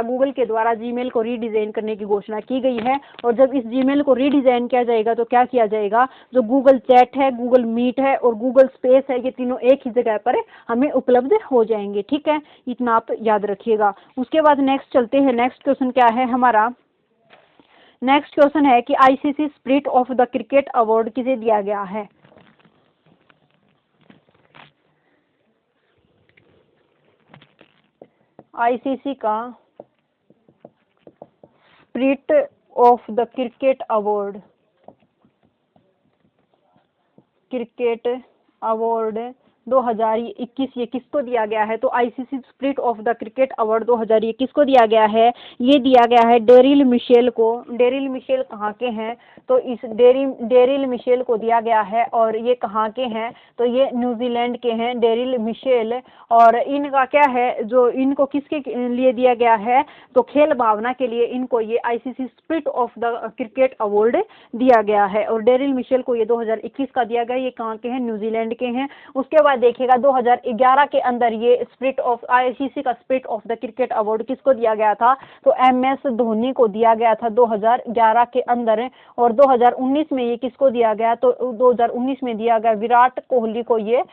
गूगल के द्वारा जीमेल को रीडिजाइन करने की घोषणा की गई है। और जब इस जीमेल को रीडिजाइन किया जाएगा तो क्या किया जाएगा, जो गूगल चैट है, गूगल मीट है और गूगल स्पेस है, ये तीनों एक ही जगह पर हमें उपलब्ध हो जाएंगे। ठीक है, इतना आप याद रखिएगा। उसके बाद नेक्स्ट चलते हैं। नेक्स्ट क्वेश्चन क्या है हमारा, नेक्स्ट क्वेश्चन है कि ICC spirit of the cricket award किसे दिया गया है। आईसीसी का spirit of the cricket award 2021 ये किसको दिया गया है, तो ICC spirit of the cricket award 2021 को दिया गया है। ये दिया गया है डेरिल मिशेल को। डेरिल मिशेल कहाँ के हैं, तो इस डेरिल मिशेल को दिया गया है। और ये कहाँ के हैं, तो ये न्यूजीलैंड के हैं डेरिल मिशेल। और इनका क्या है, जो इनको किसके लिए दिया गया है, तो खेल भावना के लिए इनको ये ICC spirit of the cricket award दिया गया है। और डेरिल मिशेल को ये 2021 का दिया गया। ये कहाँ के हैं, न्यूजीलैंड के हैं। उसके बाद देखिएगा 2011 के अंदर ये आईसीसी का spirit of the cricket award किसको दिया गया था, तो एमएस धोनी को दिया गया था 2011 के अंदर। और 2019 में ये किसको दिया गया, तो 2019 में दिया गया विराट कोहली को ये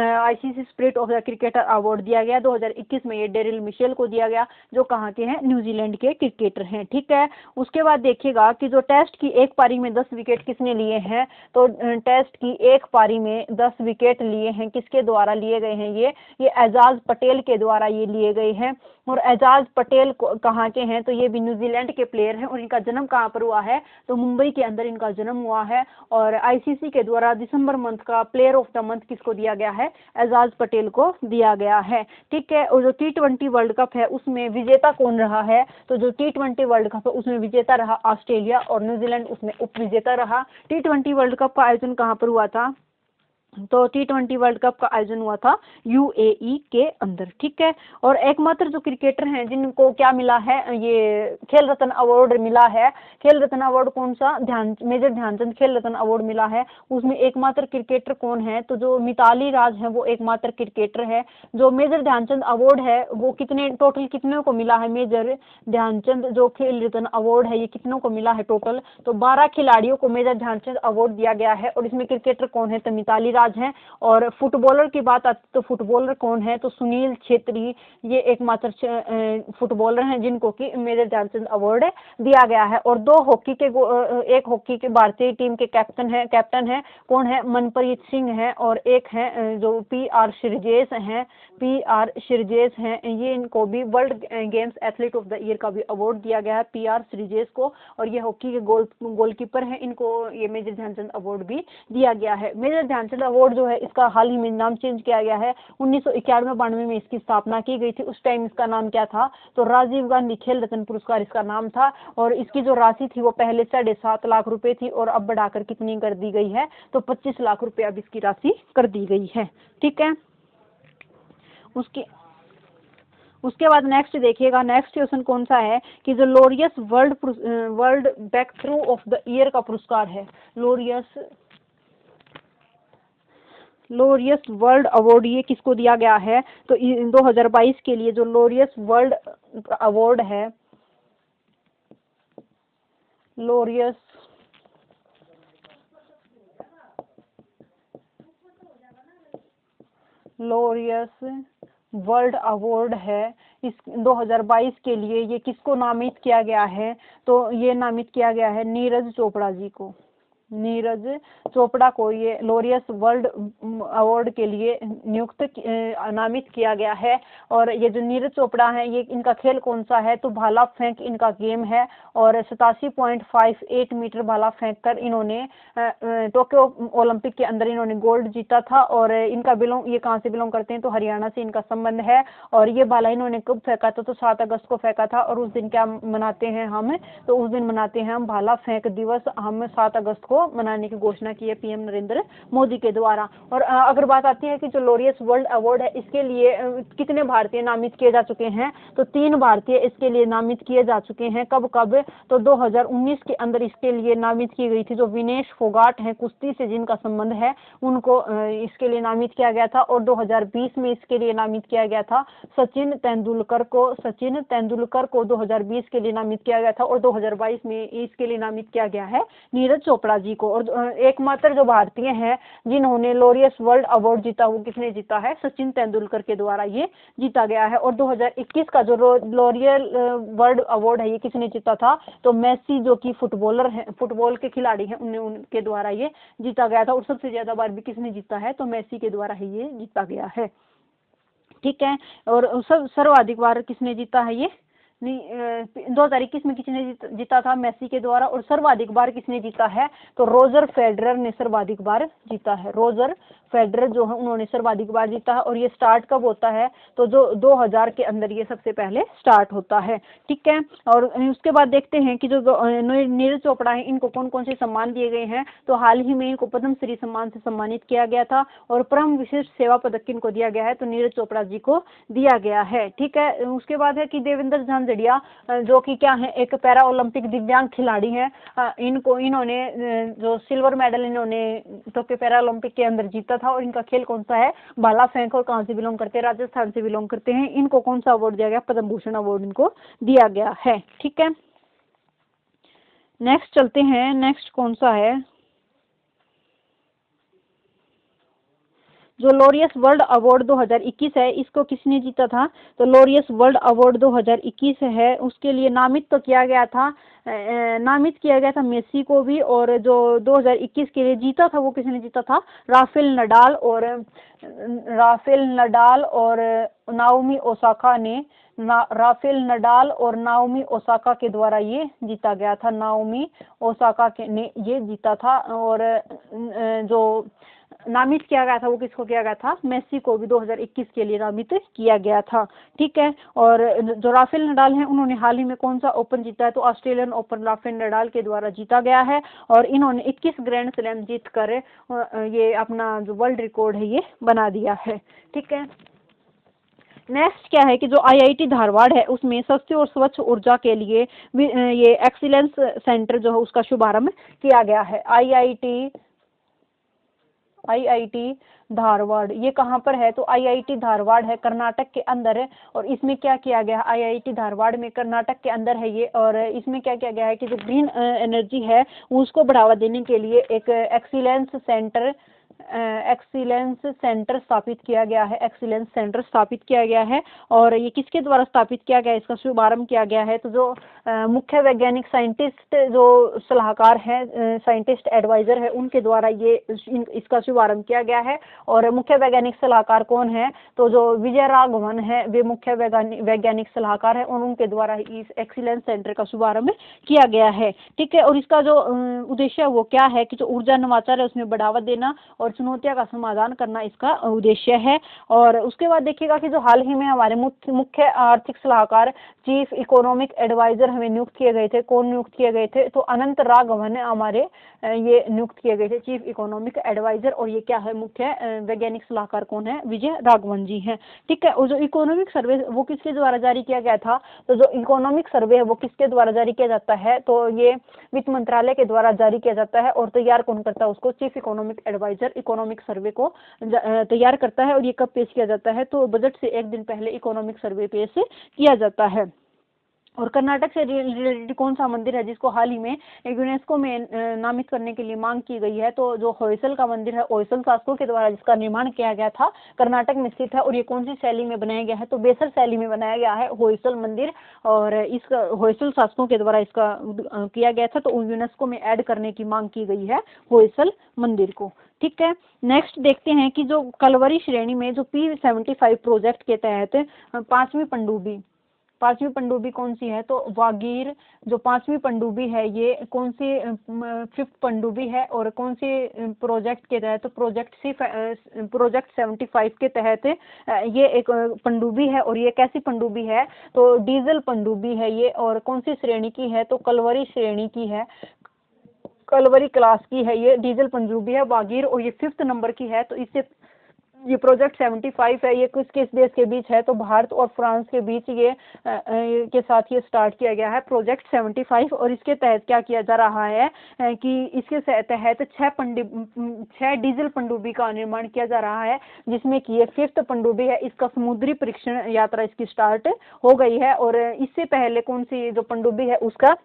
ICC spirit of the cricketer award दिया गया। 2021 में ये डेरिल मिशेल को दिया गया, जो कहाँ के हैं, न्यूजीलैंड के क्रिकेटर हैं। ठीक है, उसके बाद देखिएगा कि जो टेस्ट की एक पारी में 10 विकेट किसने लिए हैं, तो टेस्ट की एक पारी में 10 विकेट लिए हैं किसने किसके द्वारा लिए गए हैं? ये एजाज पटेल के द्वारा ये लिए गए हैं। और एजाज पटेल कहाँ के हैं? तो ये भी न्यूजीलैंड के प्लेयर हैं और इनका जन्म कहाँ पर हुआ है? तो मुंबई के अंदर इनका जन्म हुआ है। और आईसीसी के द्वारा दिसंबर मंथ का प्लेयर ऑफ द मंथ किसको दिया गया है? एजाज पटेल को दिया गया है। ठीक है। और जो T20 वर्ल्ड कप है उसमें विजेता कौन रहा है? तो जो T20 वर्ल्ड कप है उसमें विजेता रहा ऑस्ट्रेलिया और न्यूजीलैंड उसमें उप विजेता रहा। T20 वर्ल्ड कप का आयोजन कहाँ पर हुआ था? तो T20 वर्ल्ड कप का आयोजन हुआ था यूएई के अंदर। ठीक है। और एकमात्र जो क्रिकेटर हैं जिनको क्या मिला है? ये खेल रत्न अवार्ड मिला है। खेल रत्न अवार्ड कौन सा? मेजर ध्यानचंद खेल रत्न अवार्ड मिला है। उसमें एकमात्र क्रिकेटर कौन है? तो जो मिताली राज है वो एकमात्र क्रिकेटर है। जो मेजर ध्यानचंद अवार्ड है वो टोटल कितने को मिला है? मेजर ध्यानचंद जो खेल रत्न अवार्ड है ये कितनों को मिला है टोटल? तो 12 खिलाड़ियों को मेजर ध्यानचंद अवार्ड दिया गया है। और इसमें क्रिकेटर कौन है? तो मिताली राज हैं। और फुटबॉलर की बात आती तो फुटबॉलर कौन है? तो सुनील छेत्री ये एकमात्र फुटबॉलर हैं जिनको कि मेजर ध्यानचंद अवार्ड दिया गया है। और एक हॉकी के भारतीय टीम के कैप्टन है कौन है? मनप्रीत सिंह है। और एक है जो PR श्रीजेश हैं। ये इनको भी world games athlete of the year का भी अवार्ड दिया गया है PR श्रीजेश को। और ये हॉकी के गोलकीपर है, इनको ये मेजर ध्यानचंद अवार्ड भी दिया गया है। मेजर ध्यानचंद अवार्ड जो है इसका हाल ही में नाम चेंज किया गया है। 1991-92 में इसकी स्थापना की गई थी। उस टाइम इसका नाम क्या था? तो राजीव गांधी खेल रत्न पुरस्कार इसका नाम था। और इसकी जो राशि थी वो पहले 7.5 लाख रुपए थी और अब बढ़ाकर कितनी कर दी गई है? तो 25 लाख रुपए अब इसकी राशि कर दी गई है। ठीक है। उसके बाद नेक्स्ट देखिएगा, नेक्स्ट क्वेश्चन कौन सा है कि जो Laureus world back through of the year का पुरस्कार है, लोरियस वर्ल्ड अवार्ड ये किसको दिया गया है? तो 2022 के लिए जो लोरियस वर्ल्ड अवार्ड है, लोरियस वर्ल्ड अवार्ड है इस 2022 के लिए ये किसको नामित किया गया है? तो ये नामित किया गया है नीरज चोपड़ा जी को। नीरज चोपड़ा को ये लोरियस वर्ल्ड अवार्ड के लिए नामित किया गया है। और ये जो नीरज चोपड़ा है ये इनका खेल कौन सा है? तो भाला फेंक इनका गेम है। और 87.58 मीटर भाला फेंक कर इन्होंने टोक्यो ओलंपिक के अंदर इन्होंने गोल्ड जीता था। और इनका ये कहाँ से बिलोंग करते हैं? तो हरियाणा से इनका संबंध है। और ये भाला इन्होंने कब फेंका था? तो 7 अगस्त को फेंका था। और उस दिन क्या मनाते हैं हम? तो उस दिन मनाते हैं हम भाला फेंक दिवस। हम 7 अगस्त को मनाने की घोषणा की है PM नरेंद्र मोदी के द्वारा। और अगर बात आती है कि जो लोरियस वर्ल्ड अवार्ड है इसके लिए कितने भारतीय नामित किए जा चुके हैं? तो 3 भारतीय इसके लिए नामित किए जा चुके हैं। कब? तो 2019 के अंदर इसके लिए नामित की गई थी। जो विनेश फोगाट हैं, कुश्ती से जिनका संबंध है, उनको इसके लिए नामित किया गया था। और 2020 में इसके लिए नामित किया गया था सचिन तेंदुलकर को 2020 के लिए नामित किया गया था। और 2022 में इसके लिए नामित किया गया है नीरज चोपड़ा जी को। और एकमात्र जो भारतीय हैं जिन्होंने लोरियस वर्ल्ड अवार्ड जीता वो किसने जीता है? सचिन तेंदुलकर के द्वारा ये जीता गया है। और 2021 का जो लोरियल वर्ल्ड अवार्ड है ये किसने जीता था? तो मेसी जो कि फुटबॉलर है, फुटबॉल के खिलाड़ी हैं, उनके द्वारा ये जीता गया था। और सबसे ज्यादा बार भी किसने जीता है? तो मेसी के द्वारा ही ये जीता गया है। ठीक है। और सर्वाधिक बार किसने जीता है? ये 2021 में किसने जीता था? मेसी के द्वारा। और सर्वाधिक बार किसने जीता है? तो रोजर फेडरर ने सर्वाधिक बार जीता है। रोजर फेडरर जो है उन्होंने सर्वाधिक बार जीता है। और ये स्टार्ट कब होता है? तो जो 2000 के अंदर ये सबसे पहले स्टार्ट होता है। ठीक है। और उसके बाद देखते हैं कि जो नीरज चोपड़ा है इनको कौन कौन से सम्मान दिए गए हैं? तो हाल ही में इनको पद्म श्री सम्मान से सम्मानित किया गया था। और परम विशिष्ट सेवा पदक इनको दिया गया है, तो नीरज चोपड़ा जी को दिया गया है। ठीक है। उसके बाद है कि देवेंद्र झांझड़िया जो कि क्या है? एक पैरा ओलंपिक दिव्यांग खिलाड़ी हैं। इन्होंने जो सिल्वर मेडल इन्होंने टोक्यो पैरा ओलंपिक के अंदर जीता था। और इनका खेल कौन सा है? भाला फेंक। और कहाँ से बिलोंग करते हैं? राजस्थान से बिलोंग करते हैं। इनको कौन सा अवार्ड दिया गया? पद्म भूषण अवार्ड इनको दिया गया है। ठीक है। नेक्स्ट चलते हैं, नेक्स्ट कौन सा है? जो लोरियस वर्ल्ड अवार्ड 2021 है इसको किसने जीता था? तो लोरियस वर्ल्ड अवार्ड 2021 है उसके लिए नामित तो किया गया था नामित किया गया था मेसी को भी। और जो 2021 के लिए जीता था वो किसने जीता था, राफेल नडाल और नाओमी ओसाका ने राफेल नडाल और नाओमी ओसाका के द्वारा ये जीता गया था। नाओमी ओसाका ने ये जीता था। और जो नामित किया गया था वो किसको किया गया था, मेसी को भी 2021 के लिए नामित किया गया था। ठीक है। और जो राफेल नडाल हैं उन्होंने हाल ही में कौन सा ओपन जीता है, तो ऑस्ट्रेलियन ओपन राफेल नडाल के द्वारा जीता गया है। और इन्होंने 21 ग्रैंड स्लैम जीत कर ये अपना जो वर्ल्ड रिकॉर्ड है ये बना दिया है। ठीक है। नेक्स्ट क्या है कि जो आईआईटी धारवाड़ है उसमें सस्ती और स्वच्छ ऊर्जा के लिए ये एक्सीलेंस सेंटर जो है उसका शुभारंभ किया गया है। आईआईटी धारवाड़ ये कहाँ पर है, तो आईआईटी धारवाड़ है कर्नाटक के अंदर है। और इसमें क्या किया गया है, आईआईटी धारवाड़ में कर्नाटक के अंदर है ये। और इसमें क्या किया गया है कि जो ग्रीन एनर्जी है उसको बढ़ावा देने के लिए एक एक्सीलेंस सेंटर स्थापित किया गया है। एक्सीलेंस सेंटर स्थापित किया गया है। और ये किसके द्वारा स्थापित किया गया है, इसका शुभारंभ किया गया है तो जो मुख्य वैज्ञानिक साइंटिस्ट जो सलाहकार हैं, साइंटिस्ट एडवाइजर है, उनके द्वारा ये इसका शुभारंभ किया गया है। और मुख्य वैज्ञानिक सलाहकार कौन है, तो जो विजय राघवन है वे मुख्य वैज्ञानिक सलाहकार है और उनके द्वारा इस एक्सीलेंस सेंटर का शुभारंभ किया गया है। ठीक है। और इसका जो उद्देश्य है वो क्या है कि जो ऊर्जा नवाचार है उसमें बढ़ावा देना और चुनौतियों का समाधान करना इसका उद्देश्य है। और उसके बाद देखिएगा कि जो हाल ही में हमारे मुख्य आर्थिक सलाहकार चीफ इकोनॉमिक एडवाइजर हमें नियुक्त किए गए थे। कौन नियुक्त किए गए थे, तो अनंत राघवन हमारे ये नियुक्त किए गए थे चीफ इकोनॉमिक एडवाइजर। और ये क्या है, मुख्य वैज्ञानिक सलाहकार कौन है, विजय राघवन जी हैं। ठीक है। और जो इकोनॉमिक सर्वे वो किसके द्वारा जारी किया गया था, तो जो इकोनॉमिक सर्वे है वो किसके द्वारा जारी किया जाता है, तो ये वित्त मंत्रालय के द्वारा जारी किया जाता है। और तैयार कौन करता है उसको, chief economic adviser economic survey को तैयार करता है। और ये कब पेश किया जाता है, तो बजट से एक दिन पहले इकोनॉमिक सर्वे पेश किया जाता है। और कर्नाटक से रिलेटेड कौन सा मंदिर है जिसको हाल ही में यूनेस्को में नामित करने के लिए मांग की गई है, तो जो होयसल का मंदिर है, होयसल शासकों के द्वारा जिसका निर्माण किया गया था, कर्नाटक में स्थित है। और ये कौन सी शैली में बनाया गया है, तो बेसर शैली में बनाया गया है होयसल मंदिर। और इसका होयसल शासकों के द्वारा इसका किया गया था, तो यूनेस्को में ऐड करने की मांग की गई है होयसल मंदिर को। ठीक है। नेक्स्ट देखते हैं कि जो कलवरी श्रेणी में जो P75 प्रोजेक्ट के तहत पांचवी पनडुब्बी कौन सी है, तो वागीर जो पांचवी पनडुब्बी है ये कौन सी फिफ्थ पनडुब्बी है। और कौन सी प्रोजेक्ट के तहत, तो प्रोजेक्ट 75 के तहत ये एक पनडुब्बी है। और ये कैसी पनडुब्बी है, तो डीजल पनडुब्बी है ये। और कौन सी श्रेणी की है, तो कलवरी श्रेणी की है, कलवरी क्लास की है ये डीजल पनडुब्बी है वागीर। और ये 5th नंबर की है। तो इससे ये प्रोजेक्ट 75 है, ये किस देश के बीच है, तो भारत और फ्रांस के बीच ये के साथ ये स्टार्ट किया गया है प्रोजेक्ट 75। और इसके तहत क्या किया जा रहा है कि इसके तहत 6 डीजल पनडुब्बी का निर्माण किया जा रहा है, जिसमें कि ये 5th पनडुब्बी है। इसका समुद्री परीक्षण यात्रा इसकी स्टार्ट हो गई है। और इससे पहले कौन सी जो पनडुब्बी है उसका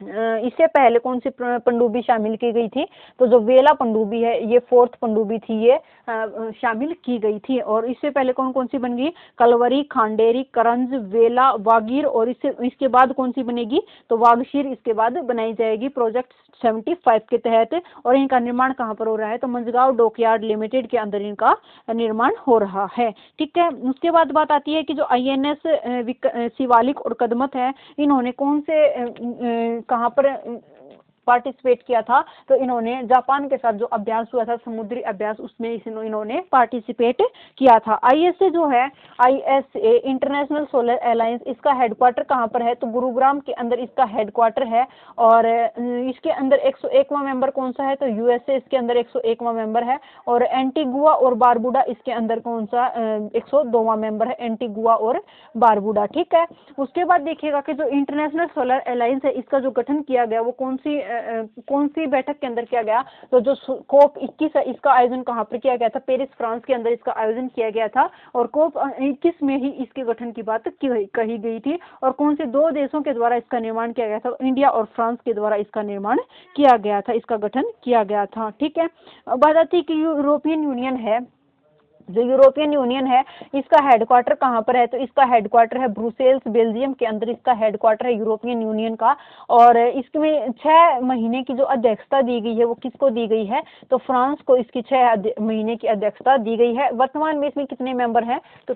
इससे पहले कौन सी पनडुब्बी शामिल की गई थी, तो जो वेला पनडुब्बी है ये 4th पनडुब्बी थी, ये शामिल की गई थी। और इससे पहले कौन कौन सी बन गई, कलवरी, खांडेरी, करंज, वेला, वागीर। और इसके बाद कौन सी बनेगी, तो वागशीर इसके बाद बनाई जाएगी प्रोजेक्ट 75 के तहत। और इनका निर्माण कहाँ पर हो रहा है, तो मंझगांव डॉकयार्ड लिमिटेड के अंदर इनका निर्माण हो रहा है। ठीक है। उसके बाद बात आती है कि जो INS शिवालिक और कदमत है, इन्होंने कौन से कहाँ पर पार्टिसिपेट किया था, तो इन्होंने जापान के साथ जो अभ्यास हुआ था समुद्री अभ्यास, उसमें इन्होंने पार्टिसिपेट किया था। ISA जो है, ISA इंटरनेशनल सोलर अलायंस, इसका हेडक्वार्टर कहाँ पर है, तो गुरुग्राम के अंदर इसका हेडक्वार्टर है। और इसके अंदर 101वां मेंबर कौन सा है, तो USA इसके अंदर 101वां मेंबर है। और एंटीगुआ और बारबुडा इसके अंदर कौन सा 102वां मेंबर है, एंटीगुआ और बारबुडा। ठीक है। उसके बाद देखिएगा कि जो इंटरनेशनल सोलर अलायंस है इसका जो गठन किया गया वो कौन सी बैठक के अंदर किया गया, तो जो COP21 है इसका आयोजन कहाँ पर किया गया था, पेरिस फ्रांस के अंदर इसका आयोजन किया गया था। और COP21 में ही इसके गठन की बात कही गई थी। और कौन से 2 देशों के द्वारा इसका निर्माण किया गया था, इंडिया और फ्रांस के द्वारा इसका निर्माण किया गया था, इसका गठन किया गया था। ठीक है। बात आती है कि यूरोपियन यूनियन है, जो यूरोपियन यूनियन है इसका हेडक्वार्टर कहाँ पर है, तो इसका हेडक्वार्टर है ब्रुसेल्स, बेल्जियम के अंदर इसका हेडक्वार्टर है यूरोपियन यूनियन का। और इसमें 6 महीने की जो अध्यक्षता दी गई है वो किसको दी गई है, तो फ्रांस को इसकी 6 महीने की अध्यक्षता दी गई है। वर्तमान में इसमें कितने मेंबर हैं, तो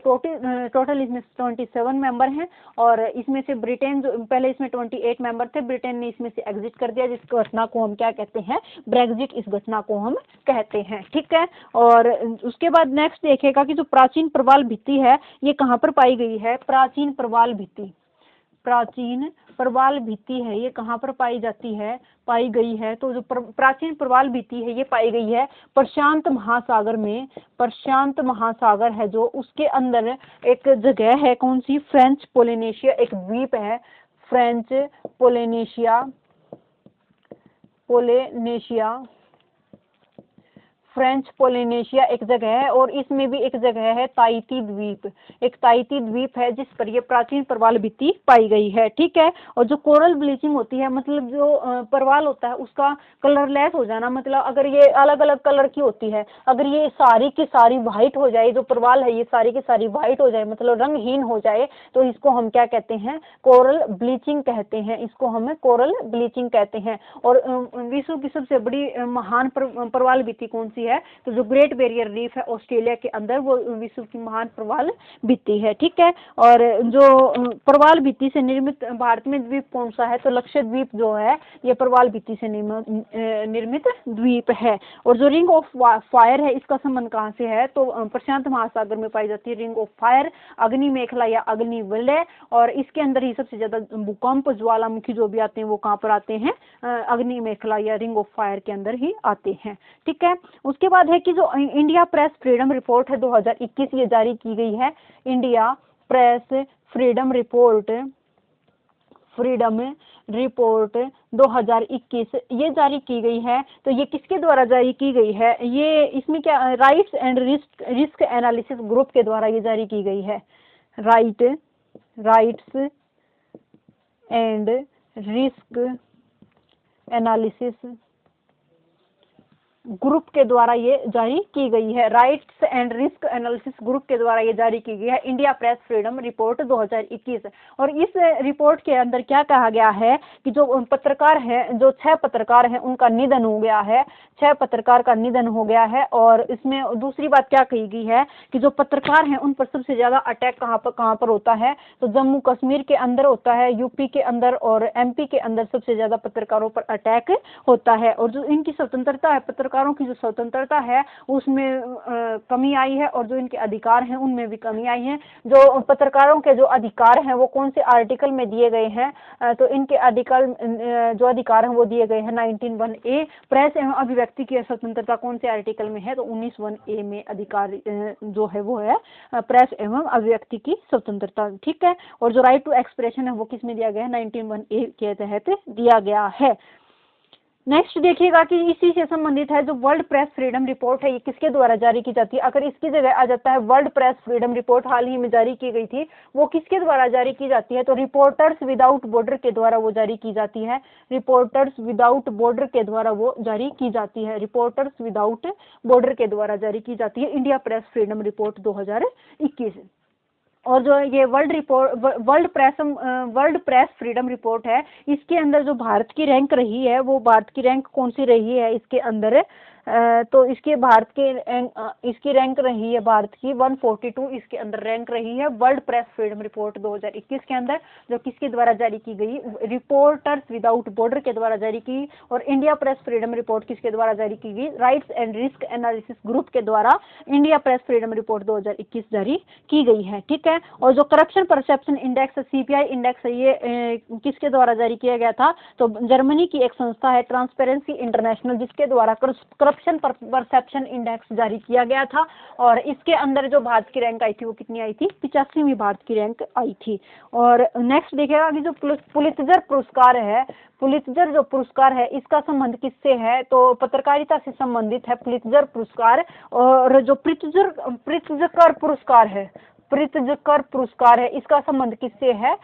टोटल इसमें 27 मेंबर हैं। और इसमें से ब्रिटेन जो पहले इसमें 28 मेंबर थे, ब्रिटेन ने इसमें से एग्जिट कर दिया, जिस घटना को हम क्या कहते हैं, ब्रेग्जिट, इस घटना को हम कहते हैं। ठीक है, और उसके बाद नेक्स्ट देखेगा कि जो प्राचीन प्रवाल भित्ति है ये कहाँ पर पाई गई है, प्राचीन प्रवाल भित्ति, प्राचीन प्रवाल भित्ति है ये कहाँ पर पाई जाती है, पाई गई है, तो जो प्राचीन प्रवाल भित्ति है ये पाई गई है प्रशांत महासागर में। प्रशांत महासागर है जो, उसके अंदर एक जगह है, कौन सी, फ्रेंच पोलिनेशिया, एक द्वीप है French Polynesia, Polynesia, French Polynesia एक जगह है। और इसमें भी एक जगह है ताइती द्वीप, एक ताइती द्वीप है जिस पर ये प्राचीन प्रवाल भित्ति पाई गई है। ठीक है, और जो कोरल ब्लीचिंग होती है, मतलब जो प्रवाल होता है उसका कलरलेस हो जाना, मतलब अगर ये अलग अलग कलर की होती है, अगर ये सारी की सारी व्हाइट हो जाए, जो प्रवाल है ये सारी की सारी व्हाइट हो जाए, मतलब रंगहीन हो जाए, तो इसको हम क्या कहते हैं, कोरल ब्लीचिंग कहते हैं, इसको हम कोरल ब्लीचिंग कहते हैं। और विश्व की सबसे बड़ी महान प्रवाल भित्ति कौन सी है, तो जो ग्रेट बैरियर रीफ है ऑस्ट्रेलिया के अंदर, वो विश्व की महान प्रवाल भित्ति है। ठीक है, और जो प्रवाल भित्ति से निर्मित भारत में द्वीप कौन सा है, तो लक्षद्वीप जो है ये प्रवाल भित्ति से निर्मित द्वीप है। और जो रिंग ऑफ फायर है इसका संबंध कहाँ से है, तो प्रशांत महासागर में पाई जाती है रिंग ऑफ फायर, अग्नि मेखला या अग्नि वलय। और इसके अंदर ही सबसे ज्यादा भूकंप, ज्वालामुखी जो भी आते हैं वो कहाँ पर आते हैं, अग्नि मेखला या रिंग ऑफ फायर के अंदर ही आते हैं। ठीक है, उसके बाद है कि जो इंडिया प्रेस फ्रीडम रिपोर्ट है 2021 ये जारी की गई है, India press freedom report, freedom report 2021 ये जारी की गई है। तो ये किसके द्वारा जारी की गई है, ये इसमें क्या, rights and risk analysis group के द्वारा ये जारी की गई है, rights and risk analysis group के द्वारा ये जारी की गई है, rights and risk analysis group के द्वारा ये जारी की गई है इंडिया प्रेस फ्रीडम रिपोर्ट 2021। और इस रिपोर्ट के अंदर क्या कहा गया है कि जो पत्रकार हैं, जो 6 पत्रकार हैं उनका निधन हो गया है, 6 पत्रकार का निधन हो गया है। और इसमें दूसरी बात क्या कही गई है कि जो पत्रकार हैं उन पर सबसे ज्यादा अटैक कहाँ पर होता है, तो जम्मू कश्मीर के अंदर होता है, यूपी के अंदर और एमपी के अंदर सबसे ज्यादा पत्रकारों पर अटैक होता है। और जो इनकी स्वतंत्रता है, पत्रकारों की जो स्वतंत्रता है उसमें कमी आई है, और जो इनके अधिकार हैं उनमें भी कमी आई है। जो पत्रकारों के जो अधिकार हैं वो कौन से आर्टिकल में दिए गए हैं, तो इनके अधिकार जो अधिकार हैं वो दिए गए हैं 19(1)(a), प्रेस एवं अभिव्यक्ति की स्वतंत्रता कौन से आर्टिकल में है, तो 19(1)(a) में अधिकार जो है वो है प्रेस एवं अभिव्यक्ति की स्वतंत्रता। ठीक है, और जो राइट टू एक्सप्रेशन है वो किस में दिया गया है, 19(1)(a) के तहत दिया गया है। नेक्स्ट देखिएगा कि इसी से संबंधित है जो वर्ल्ड प्रेस फ्रीडम रिपोर्ट है, ये किसके द्वारा जारी की जाती है, अगर इसकी जगह आ जाता है वर्ल्ड प्रेस फ्रीडम रिपोर्ट हाल ही में जारी की गई थी, वो किसके द्वारा जारी की जाती है, तो रिपोर्टर्स विदाउट बॉर्डर के द्वारा वो जारी की जाती है, रिपोर्टर्स विदाउट बॉर्डर के द्वारा वो जारी की जाती है, रिपोर्टर्स विदाउट बॉर्डर के द्वारा जारी की जाती है इंडिया प्रेस फ्रीडम रिपोर्ट 2021। और जो ये वर्ल्ड प्रेस फ्रीडम रिपोर्ट है, इसके अंदर जो भारत की रैंक रही है, वो भारत की रैंक कौन सी रही है इसके अंदर, तो इसकी रैंक रही है भारत की 142, इसके अंदर रैंक रही है वर्ल्ड प्रेस फ्रीडम रिपोर्ट 2021 के अंदर, जो किसके द्वारा जारी की गई, रिपोर्टर्स विदाउट बॉर्डर के द्वारा जारी की। और इंडिया प्रेस फ्रीडम रिपोर्ट किसके द्वारा जारी की गई, rights and risk analysis group के द्वारा इंडिया प्रेस फ्रीडम रिपोर्ट 2021 जारी की गई है। ठीक है, और जो corruption perception index CPI index है ये किसके द्वारा जारी किया गया था, तो जर्मनी की एक संस्था है ट्रांसपेरेंसी इंटरनेशनल, जिसके द्वारा करप्शन परसेप्शन इंडेक्स जारी किया गया था। और इसके अंदर जो भारत की रैंक आई थी वो कितनी आई थी, 85वीं भारत की रैंक आई थी। और नेक्स्ट देखिएगा कि जो पुलित्जर पुरस्कार है, पुलित्जर जो पुरस्कार है इसका संबंध किससे है, तो पत्रकारिता से संबंधित है पुलित्जर पुरस्कार। और जो प्रित्जकर पुरस्कार है, प्रित्जकर पुरस्कार है, इसका संबंध किससे है,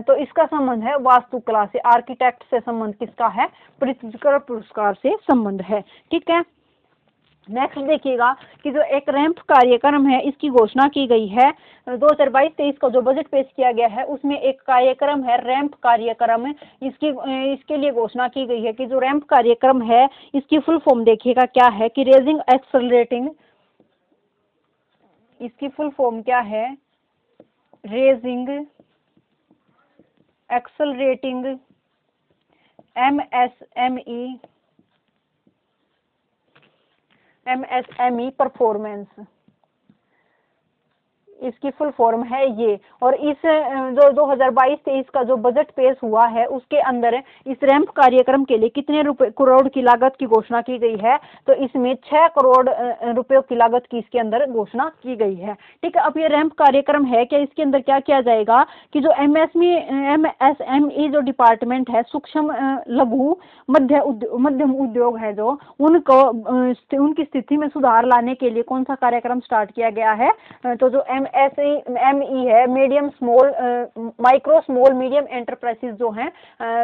तो इसका संबंध है वास्तुकला से, आर्किटेक्ट से संबंध किसका है, प्रित्जकर पुरस्कार से संबंध है। ठीक है, नेक्स्ट देखिएगा कि जो एक रैंप कार्यक्रम है इसकी घोषणा की गई है। 2022-23 का जो बजट पेश किया गया है उसमें एक कार्यक्रम है रैंप कार्यक्रम, इसके लिए घोषणा की गई है कि जो रैंप कार्यक्रम है इसकी फुल फॉर्म देखिएगा क्या है कि रेजिंग एक्सेलरेटिंग, इसकी फुल फॉर्म क्या है, रेजिंग एक्सेलरेटिंग एमएसएमई परफॉर्मेंस, इसकी फुल फॉर्म है ये। और इस जो 2022-23 का जो बजट पेश हुआ है उसके अंदर इस रैंप कार्यक्रम के लिए कितने करोड़ की लागत की घोषणा की गई है, तो इसमें 6 करोड़ रुपयों की लागत की इसके अंदर घोषणा की गई है। ठीक है, अब ये रैंप कार्यक्रम है क्या, इसके अंदर क्या किया जाएगा कि जो एमएसएमई जो डिपार्टमेंट है, सूक्ष्म लघु मध्यम उद्योग है, जो उनको उनकी स्थिति में सुधार लाने के लिए कौन सा कार्यक्रम स्टार्ट किया गया है, तो जो एमएसएमई है, medium small micro small medium enterprises जो हैं,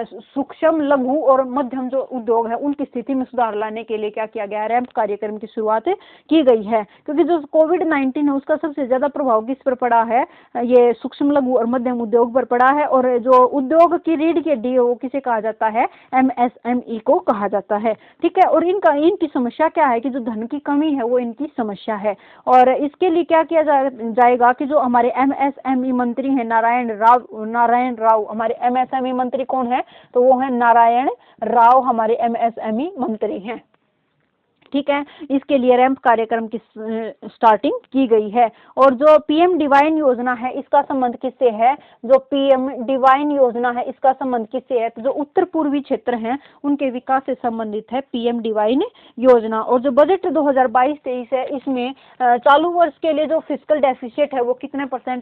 सूक्ष्म लघु और मध्यम जो उद्योग है उनकी स्थिति में सुधार लाने के लिए क्या किया गया है, रैंप कार्यक्रम की शुरुआत की गई है। क्योंकि जो कोविड-19 है उसका सबसे ज्यादा प्रभाव किस पर पड़ा है, ये सूक्ष्म लघु और मध्यम उद्योग पर पड़ा है। और जो उद्योग की रीढ़ की हड्डी है वो किसे कहा जाता है, एमएसएमई को कहा जाता है। ठीक है, और इनकी समस्या क्या है कि जो धन की कमी है वो इनकी समस्या है। और इसके लिए क्या किया जाएगा कि जो हमारे एमएसएमई मंत्री हैं नारायण राव, हमारे एमएसएमई मंत्री कौन है, तो वो है नारायण राव, हमारे एमएसएमई मंत्री हैं। ठीक है, इसके लिए रैंप कार्यक्रम की स्टार्टिंग की गई है। और जो पीएम डिवाइन योजना है इसका संबंध किससे है, जो पीएम डिवाइन योजना है इसका संबंध किससे है, तो जो उत्तर पूर्वी क्षेत्र हैं उनके विकास से संबंधित है पीएम डिवाइन योजना। और जो बजट 2022-23 है इसमें चालू वर्ष के लिए जो फिस्कल डेफिसिट है वो कितने %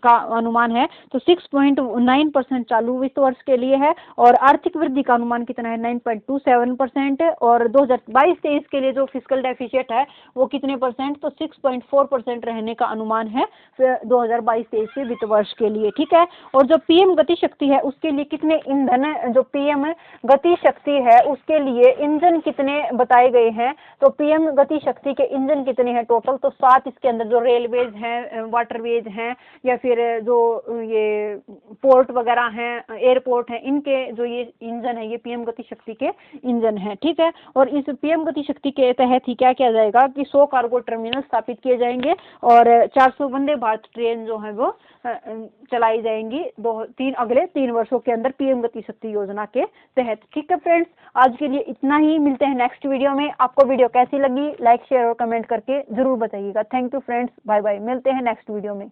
का अनुमान है, तो 6.9% चालू वित्त वर्ष के लिए है। और आर्थिक वृद्धि का अनुमान कितना है, 9.27%। और 2022-23 के लिए जो फिस्कल डेफिसिट है वो कितने %, तो 6.4% रहने का अनुमान है 2022-23 के वित्त वर्ष के लिए। ठीक है, और जो पीएम गति शक्ति है उसके लिए कितने ईंधन, जो पीएम गति शक्ति है उसके लिए इंजन कितने बताए गए हैं, तो पीएम गति शक्ति के इंजन कितने हैं टोटल, तो 7 इसके अंदर जो रेलवेज हैं, वाटरवेज हैं, या फिर जो ये पोर्ट वगैरह हैं, एयरपोर्ट हैं, इनके जो ये इंजन है ये पीएम गति शक्ति के इंजन है। ठीक है, और इस पीएम गति शक्ति के तहत ही क्या किया जाएगा कि 100 कार्गो टर्मिनल स्थापित किए जाएंगे और 400 वंदे भारत ट्रेन जो है वो चलाई जाएंगी अगले 3 वर्षों के अंदर पीएम गति शक्ति योजना के तहत। ठीक है फ्रेंड्स, आज के लिए इतना ही, मिलते हैं नेक्स्ट वीडियो में। आपको वीडियो कैसी लगी लाइक शेयर और कमेंट करके जरूर बताइएगा। Thank you friends, bye bye, मिलते हैं नेक्स्ट वीडियो में।